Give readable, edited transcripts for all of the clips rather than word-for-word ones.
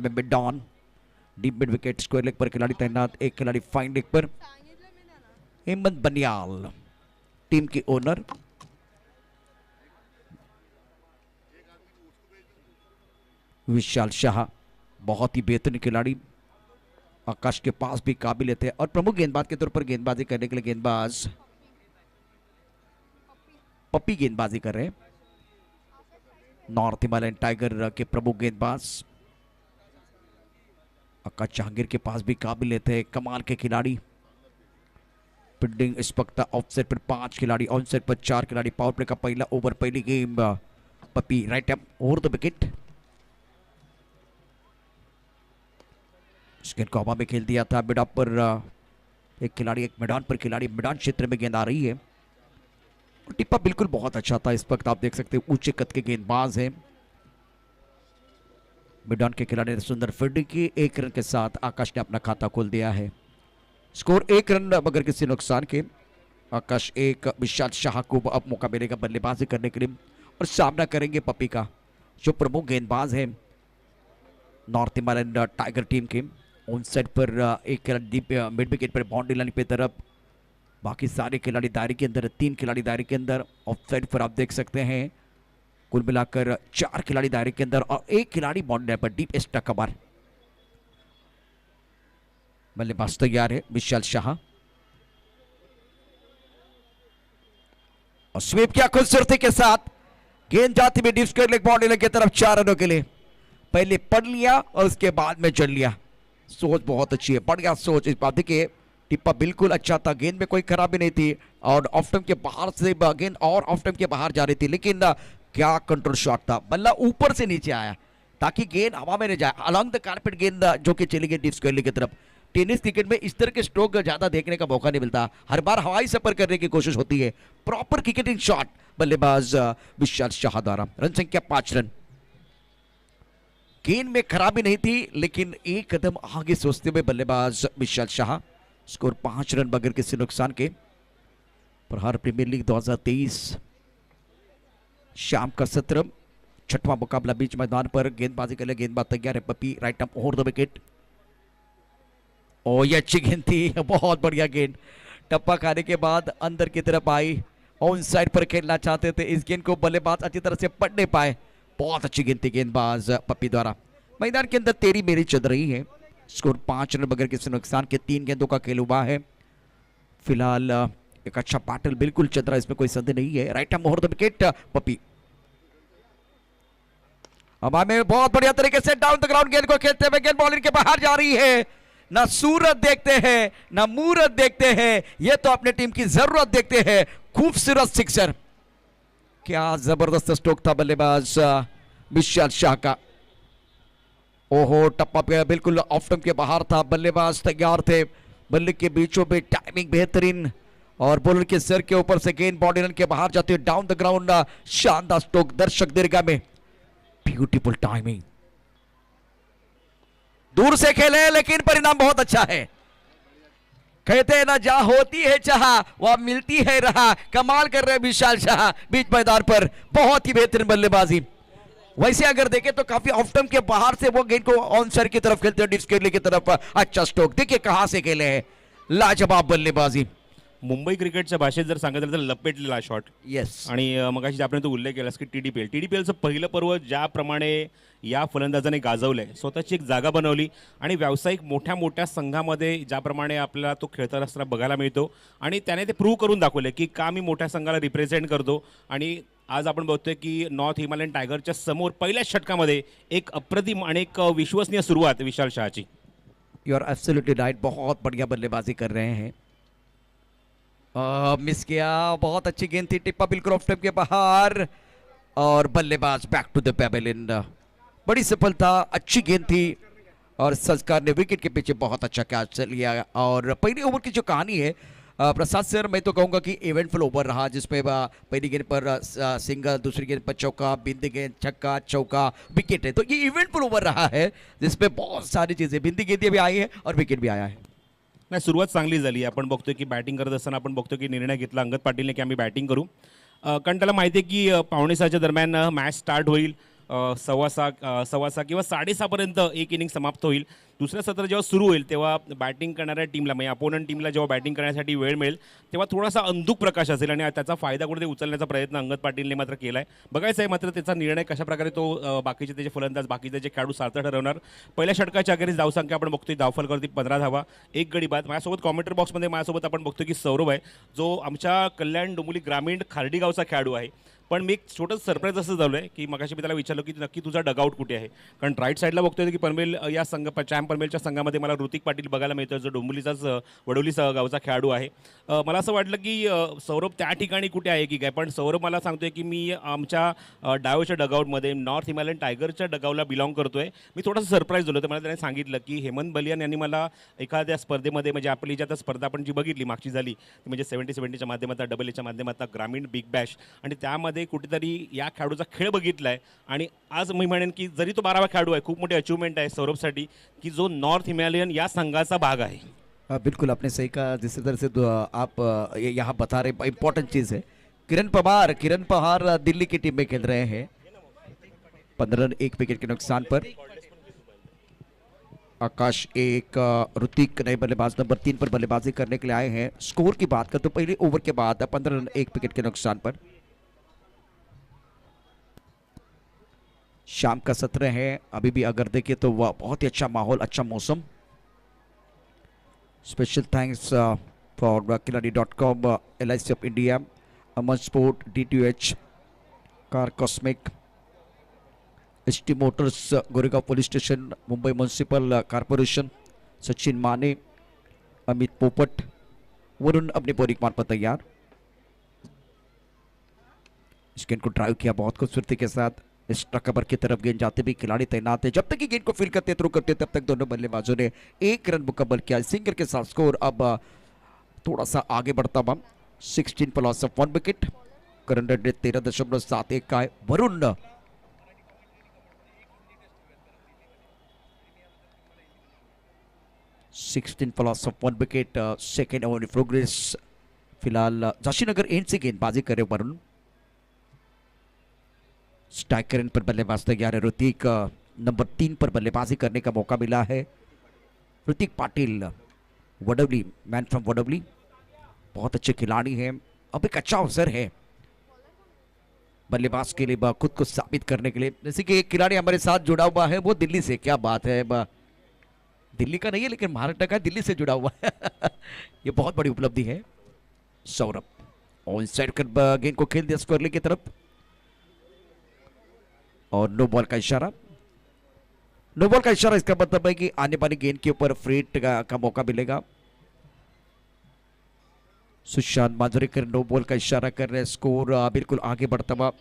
में mid on deep mid wicket square leg पर खिलाड़ी तैनात, एक खिलाड़ी फाइन लेग पर। हेमंत बनियाल टीम की ओनर। विशाल शाह बहुत ही बेहतरीन खिलाड़ी, आकाश के पास भी काबिल थे और प्रमुख गेंदबाज के तौर पर गेंदबाजी करने के लिए गेंदबाज पप्पी गेंदबाजी कर रहे हैं। नॉर्थ हिमालयन टाइगर के प्रमुख गेंदबाज आकाश जहांगीर के पास भी काबिल थे, कमाल के खिलाड़ी। फील्डिंग इस वक्त ऑफसेट पर 5 खिलाड़ी, ऑनसेट पर 4 खिलाड़ी। पावर प्ले का पहला ओवर, पहली गेम पप्पी right up over the wicket. गेंद को हवा में खेल दिया था। मिड ऑफ पर एक खिलाड़ी, एक मैदान पर खिलाड़ी, मैदान क्षेत्र में गेंद आ रही है। टिप्पा बिल्कुल बहुत अच्छा था। इस वक्त आप देख सकते हैं ऊंचे कद के गेंदबाज हैं। मैदान के खिलाड़ी ने सुंदर फील्डिंग की। 1 रन के साथ आकाश ने अपना खाता खोल दिया है। स्कोर 1 रन बगैर किसी नुकसान के। आकाश एक, विशाल शाह को अब मौका मिलेगा बल्लेबाजी करने के लिए और सामना करेंगे पप्पी का, जो प्रमुख गेंदबाज है नॉर्थ हिमालयन टाइगर टीम के। ऑन साइड पर एक खिलाड़ी मिड विकेट पर बाउंड्री लाइन पे तरफ, बाकी सारे खिलाड़ी दायरे के अंदर, 3 खिलाड़ी दायरे के अंदर। ऑफ साइड पर आप देख सकते हैं कुल मिलाकर 4 खिलाड़ी दायरे के अंदर और 1 खिलाड़ी बाउंड्री पर डीप एक्स्ट्रा कवर। बल्लेबाज तैयार है विशाल शाह और स्वीप किया खूबसूरती के साथ। गेंद जाती हुई deep square leg boundary line की तरफ 4 रनों के लिए। पहले पढ़ लिया और उसके बाद में चल लिया। सोच बहुत अच्छी है, बढ़िया सोच। इस बात देखिए टिप्पा बिल्कुल अच्छा था, गेंद में कोई खराबी नहीं थी और ऑफ स्टंप के बाहर से गेंद और ऑफ स्टंप के बाहर जा रही थी, लेकिन क्या कंट्रोल शॉट था। बल्ला ऊपर से नीचे आया ताकि गेंद हवा में न जाए। अलॉन्ग द कारपेट गेंद जो कि चली गई डीप स्क्वायर लेग की तरफ। टेनिस क्रिकेट में इस तरह के स्ट्रोक ज्यादा देखने का मौका नहीं मिलता, हर बार हवाई सफर करने की कोशिश होती है। प्रॉपर क्रिकेटिंग शॉट बल्लेबाज विशाल शाह द्वारा। रन संख्या 5 रन। गेंद में खराबी नहीं थी, लेकिन एक कदम आगे सोचते हुए बल्लेबाज विशाल शाह। स्कोर 5 रन बगैर किसी नुकसान के। प्रहार प्रीमियर लीग 2023 शाम का सत्र, 6वां मुकाबला बीच मैदान पर। गेंदबाजी के लिए गेंदबाज तैयार है Pappi right up over the wicket. ओ ये अच्छी गेंद थी, बहुत बढ़िया गेंद। टप्पा खाने के बाद अंदर की तरफ आई। ऑन साइड पर खेलना चाहते थे, इस गेंद को बल्लेबाज अच्छी तरह से पढ़ नहीं पाए। बहुत अच्छी गेंद थी गेंदबाज पप्पी द्वारा। मैदान के अंदर तेरी मेरी चल रही है। स्कोर 5 रन बगैर किसी नुकसान के। 3 गेंदों का खेल हुआ है फिलहाल। एक अच्छा पाटल बिल्कुल चल रहा है, इसमें कोई संदेह नहीं है। Right hand over the wicket Pappi. अब हमें बहुत बढ़िया तरीके से डाउन द ग्राउंड गेंद को खेलते हुए गेंद बॉलिंग के बाहर जा रही है। ना सूरत देखते हैं ना मूरत देखते हैं, ये तो अपने टीम की जरूरत देखते हैं। खूबसूरत सिक्सर। क्या जबरदस्त स्ट्रोक था बल्लेबाज विशाल शाह का। ओहो टप्पा पे बिल्कुल ऑफ स्टंप के बाहर था। बल्लेबाज तैयार थे, बल्ले के बीचों में टाइमिंग बेहतरीन और बॉलर के सिर के ऊपर से गेंद बाउंड्री लाइन के बाहर जाती है। डाउन द ग्राउंड शानदार स्ट्रोक, दर्शक दीर्घा में। Beautiful timing. दूर से खेले लेकिन परिणाम बहुत अच्छा है। कहते हैं ना जहां होती है चाह वहां मिलती है राह। कमाल कर रहे हैं विशाल शाह बीच मैदान पर, बहुत ही बेहतरीन बल्लेबाजी। वैसे अगर देखें तो काफी ऑफ स्टंप के बाहर से वो गेंद को ऑन साइड की तरफ खेलते हैं, डीप स्क्वायर लेग की तरफ। अच्छा स्ट्रोक, देखिए कहां से खेले हैं, लाजवाब बल्लेबाजी। मुंबई क्रिकेटच्या भाषेत जर सांगायचं तर लपेटलेला शॉट. येस आणि मगाशी आपण तो उल्लेख केलास की टीडीपीएलचं पहिलं पर्व ज्याप्रमाणे या फलंदाजाने गाजवलंय, स्वतःची एक जागा बनवली आणि व्यावसायिक मोठ्या मोठ्या संघामध्ये ज्याप्रमाणे आपल्याला तो खेळताना असताना बघायला मिळतो आणि त्याने ते प्रूव्ह करून दाखवले की का मी मोठ्या संघाला रिप्रेझेंट करतो. आणि आज आपण बघतोय की नॉर्थ हिमालयन टायगरच्या समोर पहिल्याच षटकामध्ये एक अप्रतिम आणि एक विश्वसनीय सुरुवात विशाल शाहची. यू आर एब्सोल्युटली राइट, बहुत बढ़िया बल्लेबाजी कर रहे हैं। मिस किया, बहुत अच्छी गेंद थी। टिप्पा बिल्कुल ऑफ स्टंप के बाहर और बल्लेबाज बैक टू द पैवेलियन। बड़ी सफलता, अच्छी गेंद थी और संस्कार ने विकेट के पीछे बहुत अच्छा कैच लिया। और पहले ओवर की जो कहानी है प्रसाद सर, मैं तो कहूंगा कि इवेंटफुल ओवर रहा, जिसमें पहली गेंद पर सिंगल, दूसरी गेंद पर चौका, बिंदी गेंद छक्का, चौका, विकेट है। तो ये इवेंटफुल ओवर रहा है जिसमें बहुत सारी चीजें, बिंदी गेंदें भी आई है और विकेट भी आया है। नाही, सुरुवात चांगली झाली. आपण बघतोय की बॅटिंग करत असताना आपण बघतो की निर्णय घेतला अंगद पाटीलने की आम्ही बॅटिंग करू, कारण त्याला माहिती आहे की 5:45च्या दरम्यान मॅच स्टार्ट होईल. सव्वा सहा किंवा 6:30पर्यंत एक इनिंग समाप्त होईल. दुसरं सत्र जेव्हा सुरू होईल तेव्हा बॅटिंग करणाऱ्या टीमला म्हणजे अपोनंट टीमला जेव्हा बॅटिंग करण्यासाठी वेळ मिळेल तेव्हा थोडासा अंधुक प्रकाश असेल आणि त्याचा फायदा कुठेतरी उचलण्याचा प्रयत्न अंगद पाटीलने मात्र केला आहे. बघायचं आहे मात्र त्याचा निर्णय कशाप्रकारे तो बाकीचे त्याचे फलंदाज बाकीचे जे खेळाडू सार्थ ठरवणार. पहिल्या षटकाच्या अखेरीस धावसंख्या आपण बघतोय धावफलकावरती 15 धावा, 1 गडी बाद. माझ्यासोबत कॉमेंट्री बॉक्समध्ये माझ्यासोबत आपण बघतो की सौरभ आहे जो आमच्या कल्याण डोंबिवली ग्रामीण खार्डी गावचा खेळाडू आहे. पण मी एक छोटंसं सरप्राईज असं झालो आहे की मगाशी मी त्याला विचारलं की नक्की तुझा डगआउट कुठे आहे. कारण राईट साईडला बघतोय की पनवेल या चॅम्प पनवेलच्या संघामध्ये मला ऋतिक पाटील बघायला मिळतो जो डोंबिवलीचाच वडोली गावचा खेळाडू आहे. मला असं वाटलं की सौरभ त्या ठिकाणी कुठे आहे की काय, पण सौरभ मला सांगतोय की मी आमच्या डायोच्या डगआउटमध्ये नॉर्थ हिमालयन टायगरच्या डगावला बिलॉंग करतोय. मी थोडंसं सरप्राईज झालो. तर मला त्याने सांगितलं की हेमंत बलियान यांनी मला एखाद्या स्पर्धेमध्ये म्हणजे आपली ज्या स्पर्धा आपण जी बघितली मागची झाली ती म्हणजे 70-70च्या माध्यमातून डबल एच्या माध्यमातून ग्रामीण बिग बॅश आणि त्यामध्ये कुठेतरी या खेळाडूचा खेळ बघितला आहे. आणि आज मी म्हणेन की जरी तो 12वा खेळाडू आहे खूप मोठी अचिव्हमेंट आहे सौरभसाठी की जो नॉर्थ हिमालयन या संघाचा भाग आहे. बिल्कुल आपने सही कहा. जिस तरह से आप यहाँ बता रहे इंपॉर्टेंट चीज़ है. किरण पहाड़ दिल्ली की टीम में खेल रहे हैं. 15 रन 1 विकेट के नुकसान पर. आकाश एक ऋतिक नए बल्लेबाज नंबर 3 पर बल्लेबाजी करने के लिए आए हैं. स्कोर की बात कर तो पहले ओवर के बाद 15 रन 1 विकेट के नुकसान पर. शाम का सत्र है. अभी भी अगर देखें तो वह बहुत ही अच्छा माहौल, अच्छा मौसम. स्पेशल थैंक्स फॉर खिलाड़ी.com, LIC of India, Aman sport, DTH, car cosmic, ST motors, Goregaon police station, Mumbai municipal corporation, Sachin Mane, Amit पोपट, वरुण अपनी बोरिंग मान पर तैयार. इस गेंद को ड्राइव किया बहुत खूबसूरती के साथ. इस कवर की तरफ गेंद जाते भी खिलाड़ी तैनात है. जब तक कि गेंद को फील करते थ्रो करते तब तक दोनों बल्लेबाजों ने 1 रन मुकम्मल किया. सिंगर के साथ स्कोर अब थोड़ा सा आगे बढ़ता हुआ 16 पर loss of 1 wicket. Current rate 13.71 का है. Varun 16 for loss of 1 wicket. Second over in progress. फिलहाल झाशीनगर एंड से गेंदबाजी करे वरुण. स्ट्राइकर पर बल्लेबाज तैयार है. ऋतिक नंबर 3 पर बल्लेबाजी करने का मौका मिला है. ऋतिक पाटिल वडोली, मैन फ्रॉम वडोली, बहुत अच्छे खिलाड़ी हैं. अब एक अच्छा अवसर है बल्लेबाज के लिए खुद को साबित करने के लिए. जैसे कि एक खिलाड़ी हमारे साथ जुड़ा हुआ है वो दिल्ली से. क्या बात है. दिल्ली का नहीं है लेकिन महाराष्ट्र का, दिल्ली से जुड़ा हुआ है. ये बहुत बड़ी उपलब्धि है. सौरभ और इनसाइड कर गेंद को खेल दिया स्क्वायरली की तरफ और नो बॉल का इशारा. नो बॉल का इशारा इसका मतलब है कि आने वाली गेंद के ऊपर फ्री हिट का मौका मिलेगा. सुशांत मांजरेकर नो बॉल का इशारा कर रहे हैं. स्कोर बिल्कुल आगे बढ़ता हुआ.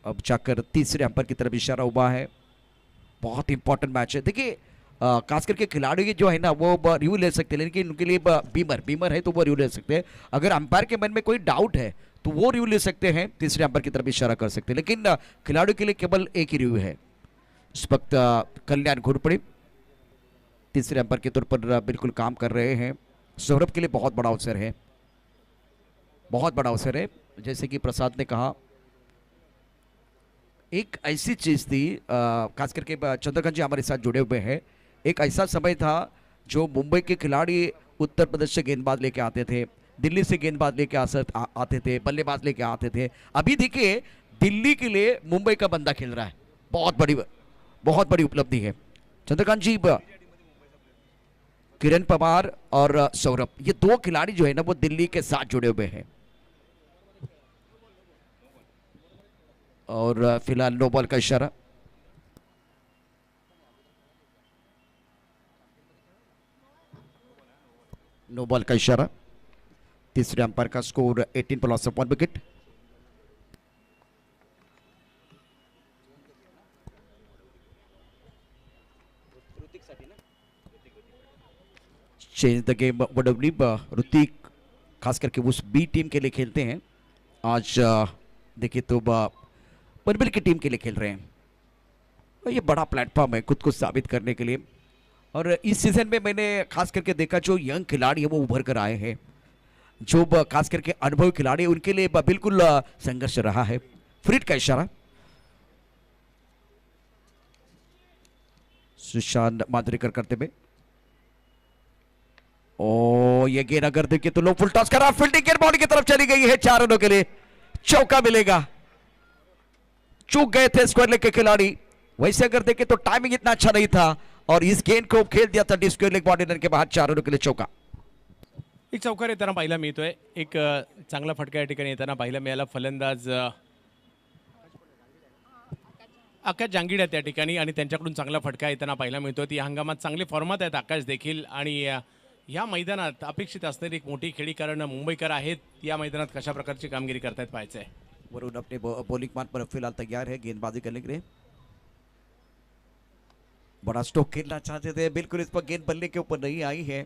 अब जाकर तीसरे अंपायर की तरफ इशारा हुआ है. बहुत इंपॉर्टेंट मैच है. देखिए खास करके खिलाड़ी जो है ना वो रिव्यू ले सकते हैं लेकिन उनके लिए बीमर है तो वो रिव्यू ले सकते हैं. अगर अंपायर के मन में कोई डाउट है तो वो रिव्यू ले सकते हैं, तीसरे अंपायर की तरफ इशारा कर सकते हैं. लेकिन खिलाड़ियों के लिए केवल एक ही रिव्यू है. इस वक्त कल्याण घोरपड़े तीसरे अंपायर के तौर पर बिल्कुल काम कर रहे हैं. सौरभ के लिए बहुत बड़ा अवसर है, बहुत बड़ा अवसर है. जैसे कि प्रसाद ने कहा एक ऐसी चीज थी, खास करके चंद्रकांत जी हमारे साथ जुड़े हुए हैं. एक ऐसा समय था जो मुंबई के खिलाड़ी उत्तर प्रदेश से गेंदबाज लेके आते थे, दिल्ली से गेंदबाज लेके आते थे, बल्लेबाज लेके आते थे. अभी देखिए दिल्ली के लिए मुंबई का बंदा खेल रहा है. बहुत बड़ी उपलब्धि है. चंद्रकांत जी, किरण पवार और सौरभ, ये 2 खिलाड़ी जो है ना वो दिल्ली के साथ जुड़े हुए हैं. और फिलहाल नो बॉल का इशारा. नो बॉल का इशारा. तीसरे अंपायर का स्कोर 18 पर loss of 1 wicket. Change the game Vadoli. Hrithik खास करके उस बी टीम के लिए खेलते हैं. आज देखिए तो पनवेल की टीम के लिए खेल रहे हैं. ये बड़ा प्लेटफॉर्म है खुद को साबित करने के लिए. और इस सीजन में मैंने खास करके देखा जो यंग खिलाड़ी है वो उभर कर आए हैं. जो खास करके अनुभवी खिलाड़ी उनके लिए बिल्कुल संघर्ष रहा है। फ्रीड का इशारा। सुशांत मांजरेकर करते हुए, ओ ये गेंद अगर देखिए तो लो फुल टॉस करा, फील्डिंग गेंद बॉडी की तरफ चली गई है, 4 रनों के लिए चौका मिलेगा। चूक गए थे स्क्वायर लेग के खिलाड़ी। वैसे अगर देखें तो टाइमिंग इतना अच्छा नहीं था और इस गेंद को खेल दिया था स्क्वायर लेग बॉडी के बाद, 4 रनों के लिए चौका। एक चौकार येताना पाहायला मिळतोय। एक चांगला फटका या ठिकाणी येताना पाहायला मिळाला। फलंदाज आकाश जांगीड आहेत त्या ठिकाणी आणि त्यांच्याकडून चांगला फटका येताना पाहायला मिळतोय। या हंगामात चांगले फॉर्मात आहेत आकाश देखील आणि या मैदानात अपेक्षित असणारी एक मोठी खेळी, कारण मुंबईकर आहेत या मैदानात कशा प्रकारची कामगिरी करतायत पाहायचं आहे। वरुण अपने बॉलिंग मान पर फिलहाल तैयार है गेंदबाजी करने के लिए। बड़ा स्ट्रोक खेलना चाहते थे, बिल्कुल इस पर गेंद बल्ले के ऊपर नहीं आई है।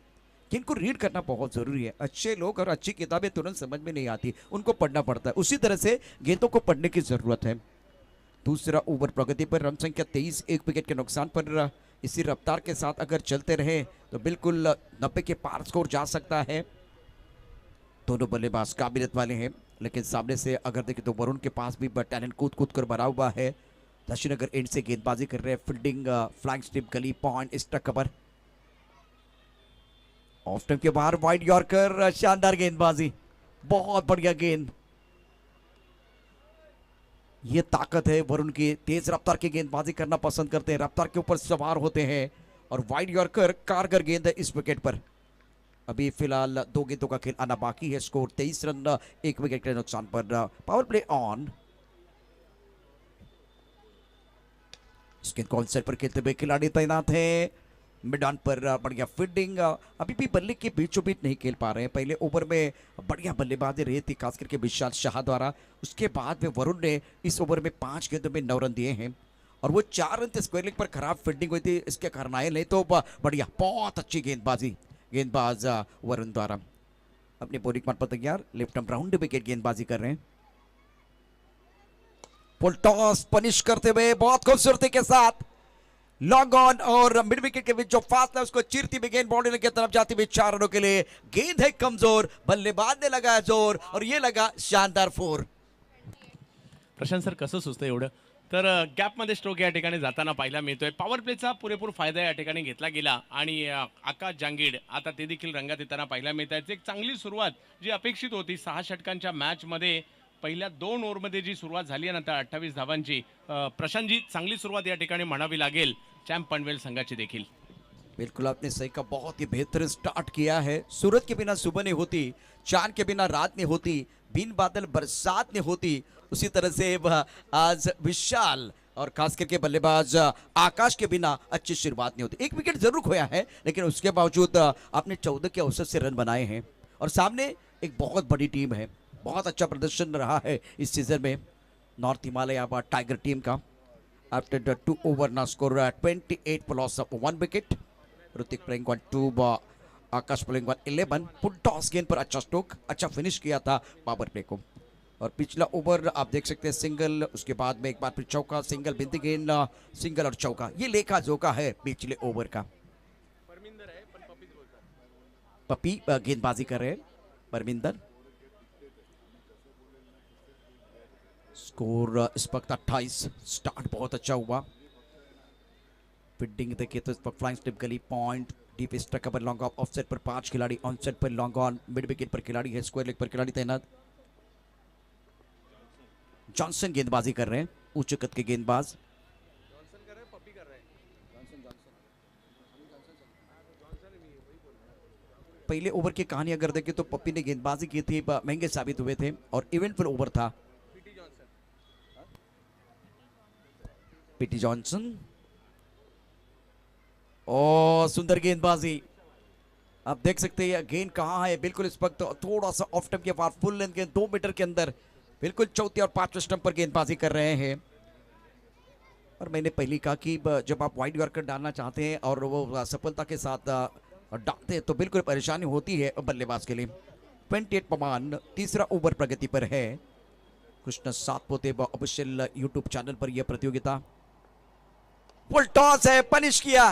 गेंद को रीड करना बहुत जरूरी है। अच्छे लोग और अच्छी किताबें तुरंत समझ में नहीं आती, उनको पढ़ना पड़ता है। उसी तरह से गेंदों को पढ़ने की जरूरत है। दूसरा ओवर प्रगति पर, रन संख्या 23, 1 विकेट के नुकसान पर। इसी रफ्तार के साथ अगर चलते रहे तो बिल्कुल 90 के पार स्कोर जा सकता है। दोनों बल्लेबाज काबिलियत वाले हैं, लेकिन सामने से अगर देखें तो वरुण के पास भी टैलेंट कूद कूद कर भरा हुआ है। दक्षिण नगर एंड से गेंदबाजी कर रहे हैं, फील्डिंग फ्लैंक स्टिप गली point extra cover. Off stump के बाहर वाइड यॉर्कर, शानदार गेंदबाजी, बहुत बढ़िया गेंद। ये ताकत है वरुण की, तेज रफ्तार की गेंदबाजी करना पसंद करते हैं, रफ्तार के ऊपर सवार होते हैं और वाइड यॉर्कर कारगर गेंद है इस विकेट पर। अभी फिलहाल 2 गेंदों का खेल आना बाकी है। स्कोर 23 रन 1 विकेट के नुकसान पर। Power play on. इसके कॉन्सेप्ट पर खेलते हुए खिलाड़ी तैनात हैं। मैदान पर बढ़िया फील्डिंग, अभी भी बल्ले के बीचों बीच नहीं खेल पा रहे हैं। पहले ओवर में बढ़िया बल्लेबाजी रही थी, खास करके विशाल शाह द्वारा। उसके बाद में वरुण ने इस ओवर में 5 गेंदों में 9 रन दिए हैं और वो 4 रन थे। स्क्वायर लेग पर खराब फील्डिंग हुई थी, इसके कारण आए नहीं तो बढ़िया, बहुत अच्छी गेंदबाजी गेंदबाज वरुण द्वारा। अपनी बॉलिंग मान पर तैयार, लेफ्ट आर्म राउंड विकेट गेंदबाजी कर रहे हैं। फुल टॉस पनिश करते हुए बहुत खूबसूरती के साथ लॉन्ग ऑन और मिड विकेट के बीच जो फासला उसको चीरती हुई गेंद बाउंड्री की तरफ जाती हुई 4 रनों के लिए। गेंद है कमजोर, बल्लेबाज ने लगाया जोर और ये लगा शानदार 4। प्रशांत सर, कसं सुचतं एवढं? तर गॅपमध्ये स्ट्रोक या ठिकाणी जाताना पाहायला मिळतोय। पॉवर प्लेचा पुरेपूर फायदा या ठिकाणी घेतला गेला आणि आकाश जांगीड आता ते देखील रंगात येताना पाहायला मिळत आहेत। एक चांगली सुरुवात जी अपेक्षित होती 6 षटकांच्या मॅचमध्ये, पहिल्या 2 ओव्हरमध्ये जी सुरुवात झाली नंतर 28 धावांची, प्रशांतजी चांगली सुरुवात या ठिकाणी म्हणावी लागेल चॅम्प पनवेल संघाची देखील। बिल्कुल आपने सही का, बहुत ही बेहतरीन स्टार्ट किया है। सूरज के बिना सुबह नहीं होती, चांद के बिना रात नहीं होती, बिन बादल बरसात नहीं होती। उसी तरह से आज विशाल और खास करके बल्लेबाज आकाश के बिना अच्छी शुरुआत नहीं होती। 1 विकेट जरूर खोया है, लेकिन उसके बावजूद आपने 14 के औसत से रन बनाए हैं और सामने एक बहुत बड़ी टीम है। बहुत अच्छा प्रदर्शन रहा है इस सीजन में नॉर्थ हिमालय टाइगर टीम का। After the 2 over now score 28 for loss of 1 wicket. Hrithik playing 1-2, Akash playing 1-11। Full toss गेंद पर अच्छा स्ट्रोक, अच्छा फिनिश किया था पावर प्ले को। और पिछला ओवर आप देख सकते हैं सिंगल, उसके बाद में एक बार फिर चौका, सिंगल बिंदी गेंद, सिंगल और चौका। ये लेखा जोखा है पिछले ओवर का। पपी गेंदबाजी कर रहे हैं परमिंदर। स्कोर इस वक्त 28। स्टार्ट बहुत अच्छा हुआ। फील्डिंग देखिए तो इस वक्त फ्लाइंग स्टिप गली point, deep strike cover, long off, offset पर 5 खिलाड़ी, ऑनसेट पर लॉन्ग ऑन, मिड विकेट पर खिलाड़ी है, स्क्वायर लेग पर खिलाड़ी तैनात। जॉनसन गेंदबाजी कर रहे हैं, उच्च कद के गेंदबाज। पहले ओवर की कहानी अगर देखें तो पप्पी ने गेंदबाजी की थी, महंगे साबित हुए थे और इवेंटफुल ओवर था। पीटी जॉनसन, ओ सुंदर गेंदबाजी। आप देख सकते हैं गेंद कहां है, बिल्कुल इस वक्त थोड़ा सा ऑफ स्टंप के बाद फुल लेंथ गेंद 2 मीटर के अंदर, बिल्कुल चौथे और 5वें स्टंप पर गेंदबाजी कर रहे हैं। और मैंने पहले कहा कि जब आप वाइड यॉर्कर डालना चाहते हैं और वो सफलता के साथ डालते हैं तो बिल्कुल परेशानी होती है बल्लेबाज के लिए। 28 पमान, तीसरा ओवर प्रगति पर है। Krishna Satpute official YouTube channel पर यह प्रतियोगिता। फुल टॉस है, पनिश किया,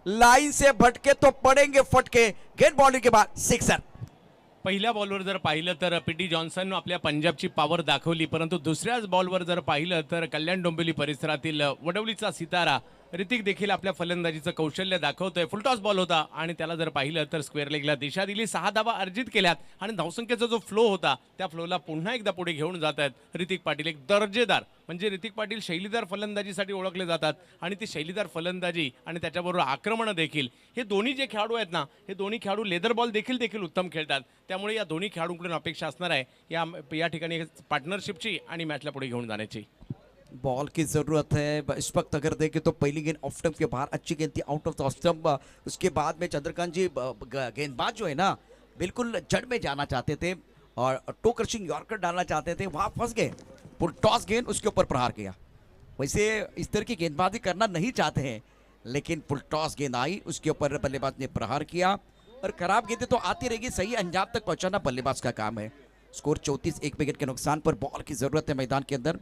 लाइन से भटके तो पड़ेंगे फटके। गेंद बाउंड्री के बाद 6 रन। पहिल्या बॉलवर जर पाहिलं तर पीटी जॉन्सन आपल्या पंजाबची पॉवर दाखवली, परंतु दुसऱ्याच बॉलवर जर पाहिलं तर कल्याण डोंबिवली परिसरातील वडवलीचा सितारा ऋतिक देखील आपल्या फलंदाजीचं कौशल्य दाखवतोय. फुलटॉस बॉल होता आणि त्याला जर पाहिलं तर स्क्वेअर लेगला दिशा दिली, 6 धावा अर्जित केल्यात आणि धावसंख्येचा जो फ्लो होता त्या फ्लोला पुन्हा एकदा पुढे घेऊन जात आहेत ऋतिक पाटील. एक दर्जेदार म्हणजे ऋतिक पाटील शैलीदार फलंदाजीसाठी ओळखले जातात आणि ती शैलीदार फलंदाजी आणि त्याच्याबरोबर आक्रमणं देखील, हे दोन्ही जे खेळाडू आहेत ना, हे दोन्ही खेळाडू लेदर बॉल देखील उत्तम खेळतात. त्यामुळे या दोन्ही खेळाडूंकडून अपेक्षा असणार आहे या ठिकाणी पार्टनरशिपची आणि मॅचला पुढे घेऊन जाण्याची. बॉल की ज़रूरत है इस वक्त. अगर देखें तो पहली गेंद ऑफ स्टंप के बाहर, अच्छी गेंद थी आउट ऑफ द स्टंप. उसके बाद में चंद्रकांत जी गेंदबाज जो है ना बिल्कुल जड़ में जाना चाहते थे और टो क्रशिंग यॉर्कर डालना चाहते थे, वहाँ फंस गए. पुल टॉस गेंद, उसके ऊपर प्रहार किया. वैसे इस तरह की गेंदबाजी करना नहीं चाहते हैं, लेकिन पुल टॉस गेंद आई, उसके ऊपर बल्लेबाज ने प्रहार किया. और खराब गेंदें तो आती रहेगी, सही अंजाम तक पहुंचाना बल्लेबाज का काम है. स्कोर 34, 1 विकेट के नुकसान पर. बॉल की जरूरत है मैदान के अंदर.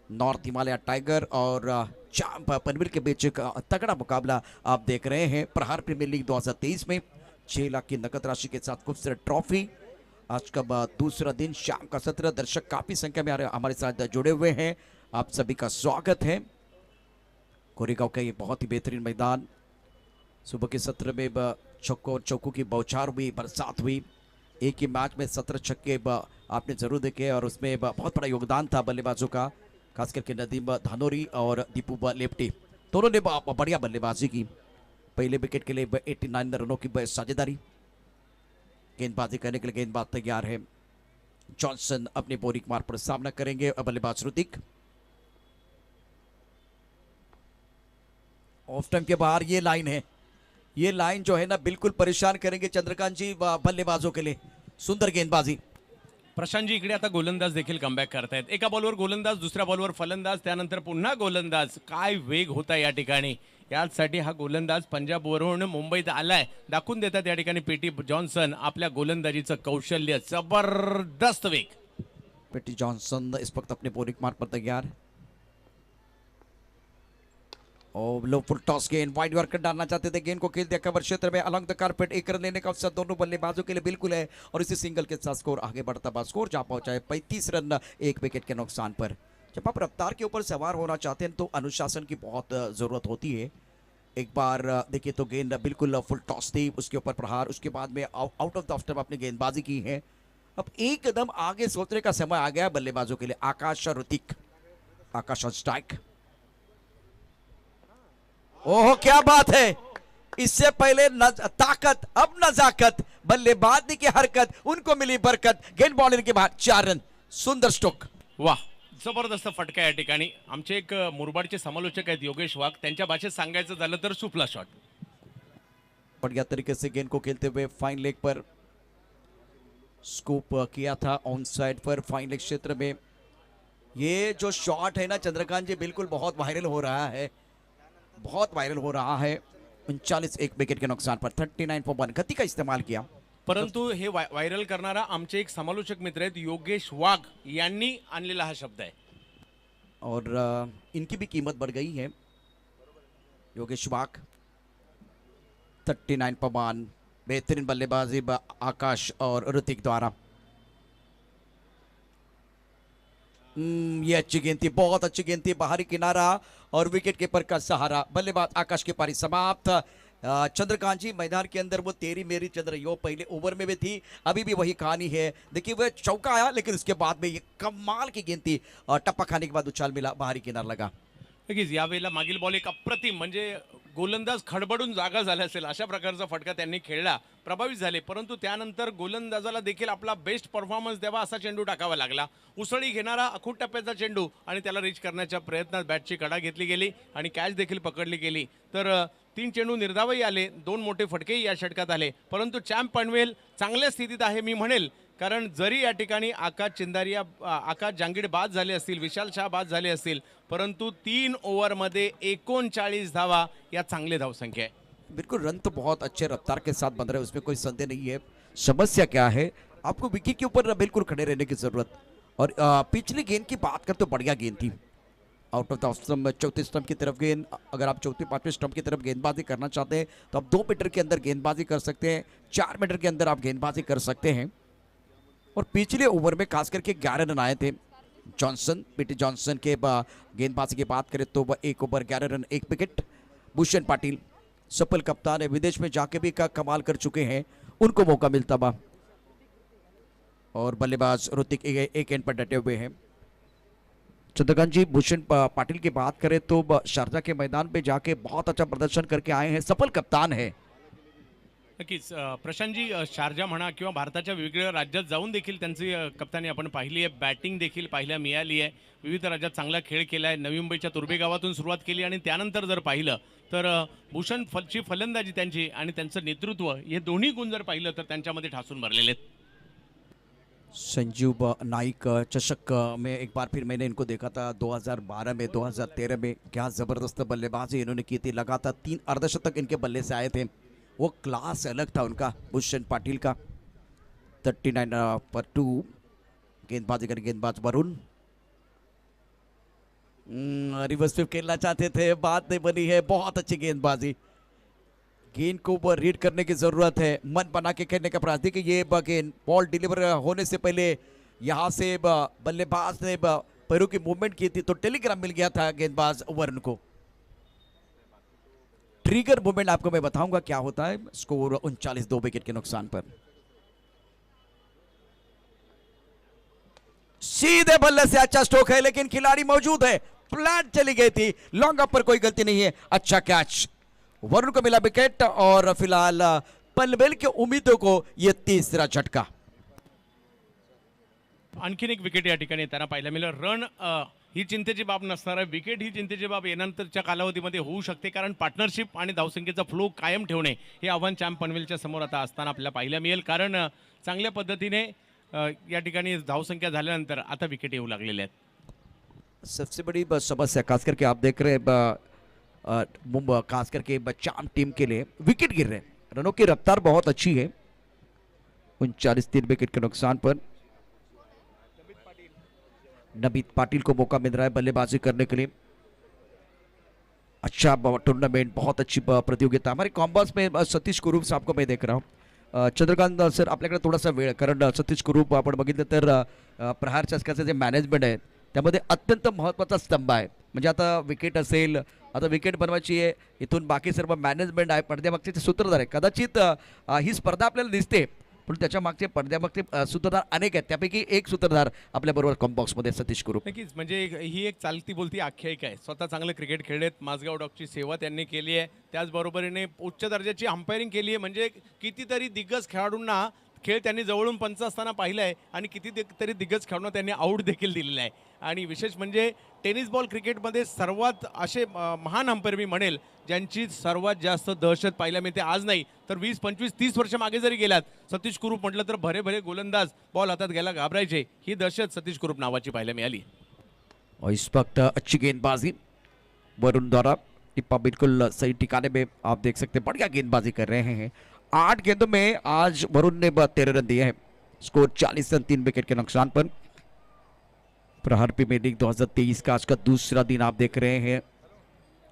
नॉर्थ हिमालय टाइगर और चांप पनवेल के बीच एक तगड़ा मुकाबला आप देख रहे हैं. प्रहार प्रीमियर लीग 2023 में 6 लाख की नकद राशि के साथ खूबसूरत ट्रॉफी. आज का दूसरा दिन, शाम का सत्र. दर्शक काफी संख्या में हमारे साथ जुड़े हुए हैं. आप सभी का स्वागत है. कोरेगांव का ये बहुत ही बेहतरीन मैदान. सुबह के सत्र में छक्कों और चौकों की बौछार हुई, बरसात हुई. एक ही मैच में 17 छक्के आपने जरूर देखे और उसमें बहुत बड़ा योगदान था बल्लेबाजों का, खास करके नदीम धानोरी और दीपू लेप्टी. दोनों ने बढ़िया बल्लेबाजी की. पहले विकेट के लिए 89 रनों की साझेदारी. गेंदबाजी करने के लिए गेंदबाज तैयार है. जॉनसन अपने बोरिंग मार्ग पर सामना करेंगे. बल्लेबाज ऋतिक. ऑफ टाइम के बाहर ये लाइन है, ये लाइन जो है ना बिल्कुल परेशान करेंगे चंद्रकांत जी बल्लेबाजों के लिए. सुंदर गेंदबाजी. प्रशांतजी इकडे आता गोलंदाज देखील कमबॅक करतायत. एका बॉलवर गोलंदाज, दुसऱ्या बॉलवर फलंदाज, त्यानंतर पुन्हा गोलंदाज. काय वेग होता या ठिकाणी. यासाठी हा गोलंदाज पंजाबवरून मुंबईत आलाय. दाखवून देतात या ठिकाणी पीटी जॉन्सन आपल्या गोलंदाजीचं कौशल्य. जबरदस्त वेग. पीटी जॉनसन इस वक्त अपने बोरिंग मार्ग पर तैयार. और लो फुल टॉस गेंद, वाइड यॉर्कर डालना चाहते थे. गेंद को खेल दिया कवर क्षेत्र में अलॉन्ग द कारपेट. 1 रन लेने का अवसर दोनों बल्लेबाजों के लिए बिल्कुल है और इसी सिंगल के साथ स्कोर आगे बढ़ता हुआ स्कोर जा पहुंचा है 35 रन 1 विकेट के नुकसान पर. जब आप रफ्तार के ऊपर सवार होना चाहते हैं तो अनुशासन की बहुत जरूरत होती है. एक बार देखिए तो गेंद बिल्कुल फुल टॉस थी, उसके ऊपर प्रहार, उसके बाद में आउट ऑफ द स्टंप अपनी गेंदबाजी की है. अब एक कदम आगे सोचने का समय आ गया बल्लेबाजों के लिए. आकाश और ऋतिक. आकाश ऑन स्ट्राइक. ओह क्या बात है. इससे पहले ताकत, अब नजाकत. बल्लेबाजी की हरकत, उनको मिली बरकत. गेंद बॉलिंग के बाद 4 रन. सुंदर स्ट्रोक. वाह, जबरदस्त फटका या ठिकाणी. आमचे एक मुरबाडचे समालोचक आहेत योगेश वाघ, त्यांच्या भाषेत सांगायचं झालं तर सुपला शॉट. बढ़िया तरीके से गेंद को खेलते हुए फाइन लेग पर स्कूप किया था ऑन साइड पर फाइन लेग क्षेत्र में. ये जो शॉट है ना चंद्रकांत जी बिल्कुल बहुत वायरल हो रहा है, बहुत वायरल हो रहा है. 39 1 विकेट के नुकसान पर. 39 फॉर 1 गति का इस्तेमाल किया. परंतु हे व्हायरल करणारा आमचे एक समालोचक मित्र आहेत योगेश वाघ, यांनी आणलेला हा शब्द आहे. और इनकी भी कीमत बढ़ गई है. योगेश वाघ 39 पर 1. बेहतरीन बल्लेबाजी आकाश और ऋतिक द्वारा. ये अच्छी गेंद थी, बहुत अच्छी गेंद थी. बाहरी किनारा और विकेट कीपर का सहारा. बल्लेबाज आकाश की पारी समाप्त. चंद्रकांत जी मैदान के अंदर वो तेरी मेरी चंद्र यो पहले ओवर में भी थी, अभी भी वही कहानी है. देखिए वह चौका आया लेकिन उसके बाद में ये कमाल की गेंद थी. टप्पा खाने के बाद उछाल मिला, बाहरी किनारा लगा. नक्कीच यावेळेला मागील बॉल एक अप्रतिम म्हणजे गोलंदाज खडबडून जागा झाला असेल अशा प्रकारचा फटका त्यांनी खेळला. प्रभावित झाले, परंतु त्यानंतर गोलंदाजाला देखील आपला बेस्ट परफॉर्मन्स द्यावा असा चेंडू टाकावा लागला. उसळी घेणारा अखूट टप्प्याचा चेंडू आणि त्याला रीच करण्याच्या प्रयत्नात बॅटची कडा घेतली गेली आणि कॅच देखील पकडली गेली. तर 3 चेंडू निर्धावही आले, 2 मोठे फटकेही या षटकात आले. परंतु चॅम्प पनवेल चांगल्या स्थितीत आहे मी म्हणेल, कारण जरी या ठिकाणी आकाश जांगीड बाद झाले असतील, विशाल शाह बाद झाले असतील, परंतु 3 ओव्हरमध्ये 39 धावा या चांगले धावसंख्या आहे. बिल्कुल रन तो बहुत अच्छे रफ्तार के साथ बन रहे हैं, उसमें कोई संदेह नहीं है. समस्या क्या है, आपको विकेट के ऊपर बिल्कुल खड़े रहने की जरूरत. और पिछली गेंद की बात करें तो बढ़िया गेंद थी. आउट ऑफ द स्टंप, चौथे स्टंप की तरफ गेंद. अगर आप चौथे 5वें स्टंप की तरफ गेंदबाजी करना चाहते हैं तो आप 2 मीटर के अंदर गेंदबाजी कर सकते हैं, 4 मीटर के अंदर आप गेंदबाजी कर सकते हैं. और पिछले ओवर में खास करके 11 रन आए थे जॉनसन, पीटी जॉनसन के गेंदबाजी की बात करें तो 1 over 11 run 1 wicket. Bhushan Patil सफल कप्तान है, विदेश में जाके भी का कमाल कर चुके हैं, उनको मौका मिलता बा। और बल्लेबाज ऋतिक एक एंड पर डटे हुए हैं। चंद्रकांत जी, भूषण पाटिल की बात करें तो शारजा के मैदान पे जाके बहुत अच्छा प्रदर्शन करके आए हैं, सफल कप्तान है। नक्कीच प्रशांतजी, शारजा म्हणा किंवा भारताच्या वेगवेगळ्या राज्यात जाऊन देखील त्यांची कप्तानी आपण पाहिली आहे, बॅटिंग देखील पाहायला मिळाली आहे, विविध राज्यात चांगला खेळ केला आहे, नवी मुंबईच्या तुर्भे गावातून सुरुवात केली आणि त्यानंतर जर पाहिलं तर भूषण ची फलंदाजी त्यांची आणि त्यांचं नेतृत्व हे दोन्ही गुण जर पाहिलं तर त्यांच्यामध्ये ठासून भरलेले आहेत। संजीव नाइक चषक में एक बार फिर मैंने इनको देखा था 2012 में, 2013 में, क्या ज़बरदस्त बल्लेबाजी इन्होंने की थी, लगातार 3 अर्धशतक इनके बल्ले से आए थे, वो क्लास अलग था उनका भूषण पाटिल का। 39 पर 2 गेंदबाजी कर गेंदबाज वरुण रिवर्स स्वीप खेलना चाहते थे, बात नहीं बनी है, बहुत अच्छी गेंदबाजी, गेंद को ऊपर रीड करने की जरूरत है, मन बना के खेलने का प्रयास। देखिए ये गेंद बॉल डिलीवर होने से पहले यहाँ से बल्लेबाज ने पैरों की मूवमेंट की थी तो टेलीग्राम मिल गया था गेंदबाज वरुण को। ट्रिगर मूवमेंट आपको मैं बताऊंगा क्या होता है। स्कोर 39 2 विकेट के नुकसान पर। सीधे बल्ले से अच्छा स्ट्रोक है लेकिन खिलाड़ी मौजूद है, फ्लैट चली गई थी, लॉन्ग अप पर कोई गलती नहीं है, अच्छा कैच, वरुण को मिला विकेट और फिलहाल पनवेल के उम्मीदों को यह तीसरा झटका। आणखीन एक विकेट या ठिकाणी त्यांना पाहायला मिळालं। रन ही चिंतेची बाब नसणार आहे, विकेट ही चिंतेची बाब यानंतरच्या कालावधीमध्ये होऊ शकते, कारण पार्टनरशिप आणि धावसंख्येचा फ्लो कायम ठेवणे हे आव्हान चॅम्प पनवेलच्या समोर आता असताना आपल्याला पाहायला मिळेल, कारण चांगल्या पद्धतीने या ठिकाणी धावसंख्या झाल्यानंतर आता विकेट येऊ लागलेल्या आहेत। सबसे बड़ी समस्या खास करके आप देख रहे हैं मुंबई खास करके चाम टीम के लिए विकेट गिर रहे हैं, रनों की रफ्तार बहुत अच्छी है। 39 3 विकेट के नुकसान पर नबीत पाटिल को मौका मिल रहा है बल्लेबाजी करने के लिए। अच्छा टूर्नामेंट, बहुत अच्छी प्रतियोगिता। हमारे कॉम्बॉस में सतीश कुरूप साहब को मैं देख रहा हूँ। चंद्रकांत सर आपल्याकडे थोडासा वेळ, कारण सतीश कुरूप आपण बघितलं तर प्रहार चषकाचं जे मॅनेजमेंट आहे त्यामध्ये अत्यंत महत्त्वाचा स्तंभ आहे। म्हणजे आता विकेट असेल, आता विकेट बनवायची आहे, इथून बाकी सर्व मॅनेजमेंट आहे, पडद्यामागचे सूत्रधार आहे। कदाचित ही स्पर्धा आपल्याला दिसते पण त्याच्या मागचे पडद्यामागचे सूत्रधार अनेक आहेत, त्यापैकी एक सूत्रधार आपल्या बरोबर कॉम्बॉक्समध्ये सतीश कुरूप। नक्कीच, म्हणजे ही एक चालती बोलती आख्यायिका आहे। स्वतः चांगलं क्रिकेट खेळलेत, माझगाव डॉगची सेवा त्यांनी केली आहे, त्याचबरोबरीने उच्च दर्जाची अंपायरिंग केली आहे, म्हणजे कितीतरी दिग्गज खेळाडूंना खेळ त्यांनी जवळून पंच असताना पाहिलं आहे आणि कितीतरी दिग्गज खेळाडूंना त्यांनी आऊट देखील दिलेला आहे। आणि विशेष म्हणजे टेनिस बॉल क्रिकेटमध्ये सर्वात असे महान अंपायर मी म्हणेल ज्यांची सर्वात जास्त दहशत पाहायला मिळते, आज नाही तर 20 25 30 वर्ष मागे जरी गेलात, सतीश कुरूप म्हटलं तर भरे भरे गोलंदाज बॉल हातात घ्यायला घाबरायचे, ही दहशत सतीश कुरूप नावाची पाहायला मिळाली। और इस वक्त अच्छी गेंदबाजी वरुण द्वारा, टिप्पा बिल्कुल सही ठिकाने में आप देख सकते हैं, बढ़िया गेंदबाजी कर रहे हैं। 8 गेंदों में आज वरुण ने 13 रन दिए हैं, स्कोर 40 रन 3 विकेट के नुकसान पर। प्रहार प्रीमियर लीग 2023 का आज का दूसरा दिन आप देख रहे हैं।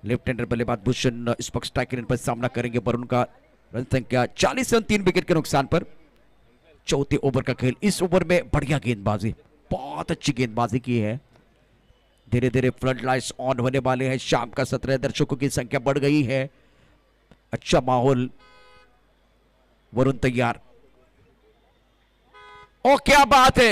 लेफ्ट हैंडर बल्लेबाज भूषण इस वक्त स्ट्राइक पर सामना करेंगे वरुण का। रन संख्या 40 रन 3 विकेट के नुकसान पर। चौथे ओवर का खेल, इस ओवर में बढ़िया गेंदबाजी, बहुत अच्छी गेंदबाजी की है। धीरे धीरे फ्लड लाइट्स ऑन होने वाले हैं, शाम का सत्र है, दर्शकों की संख्या बढ़ गई है, अच्छा माहौल। वरुण तैयार, ओ क्या बात है,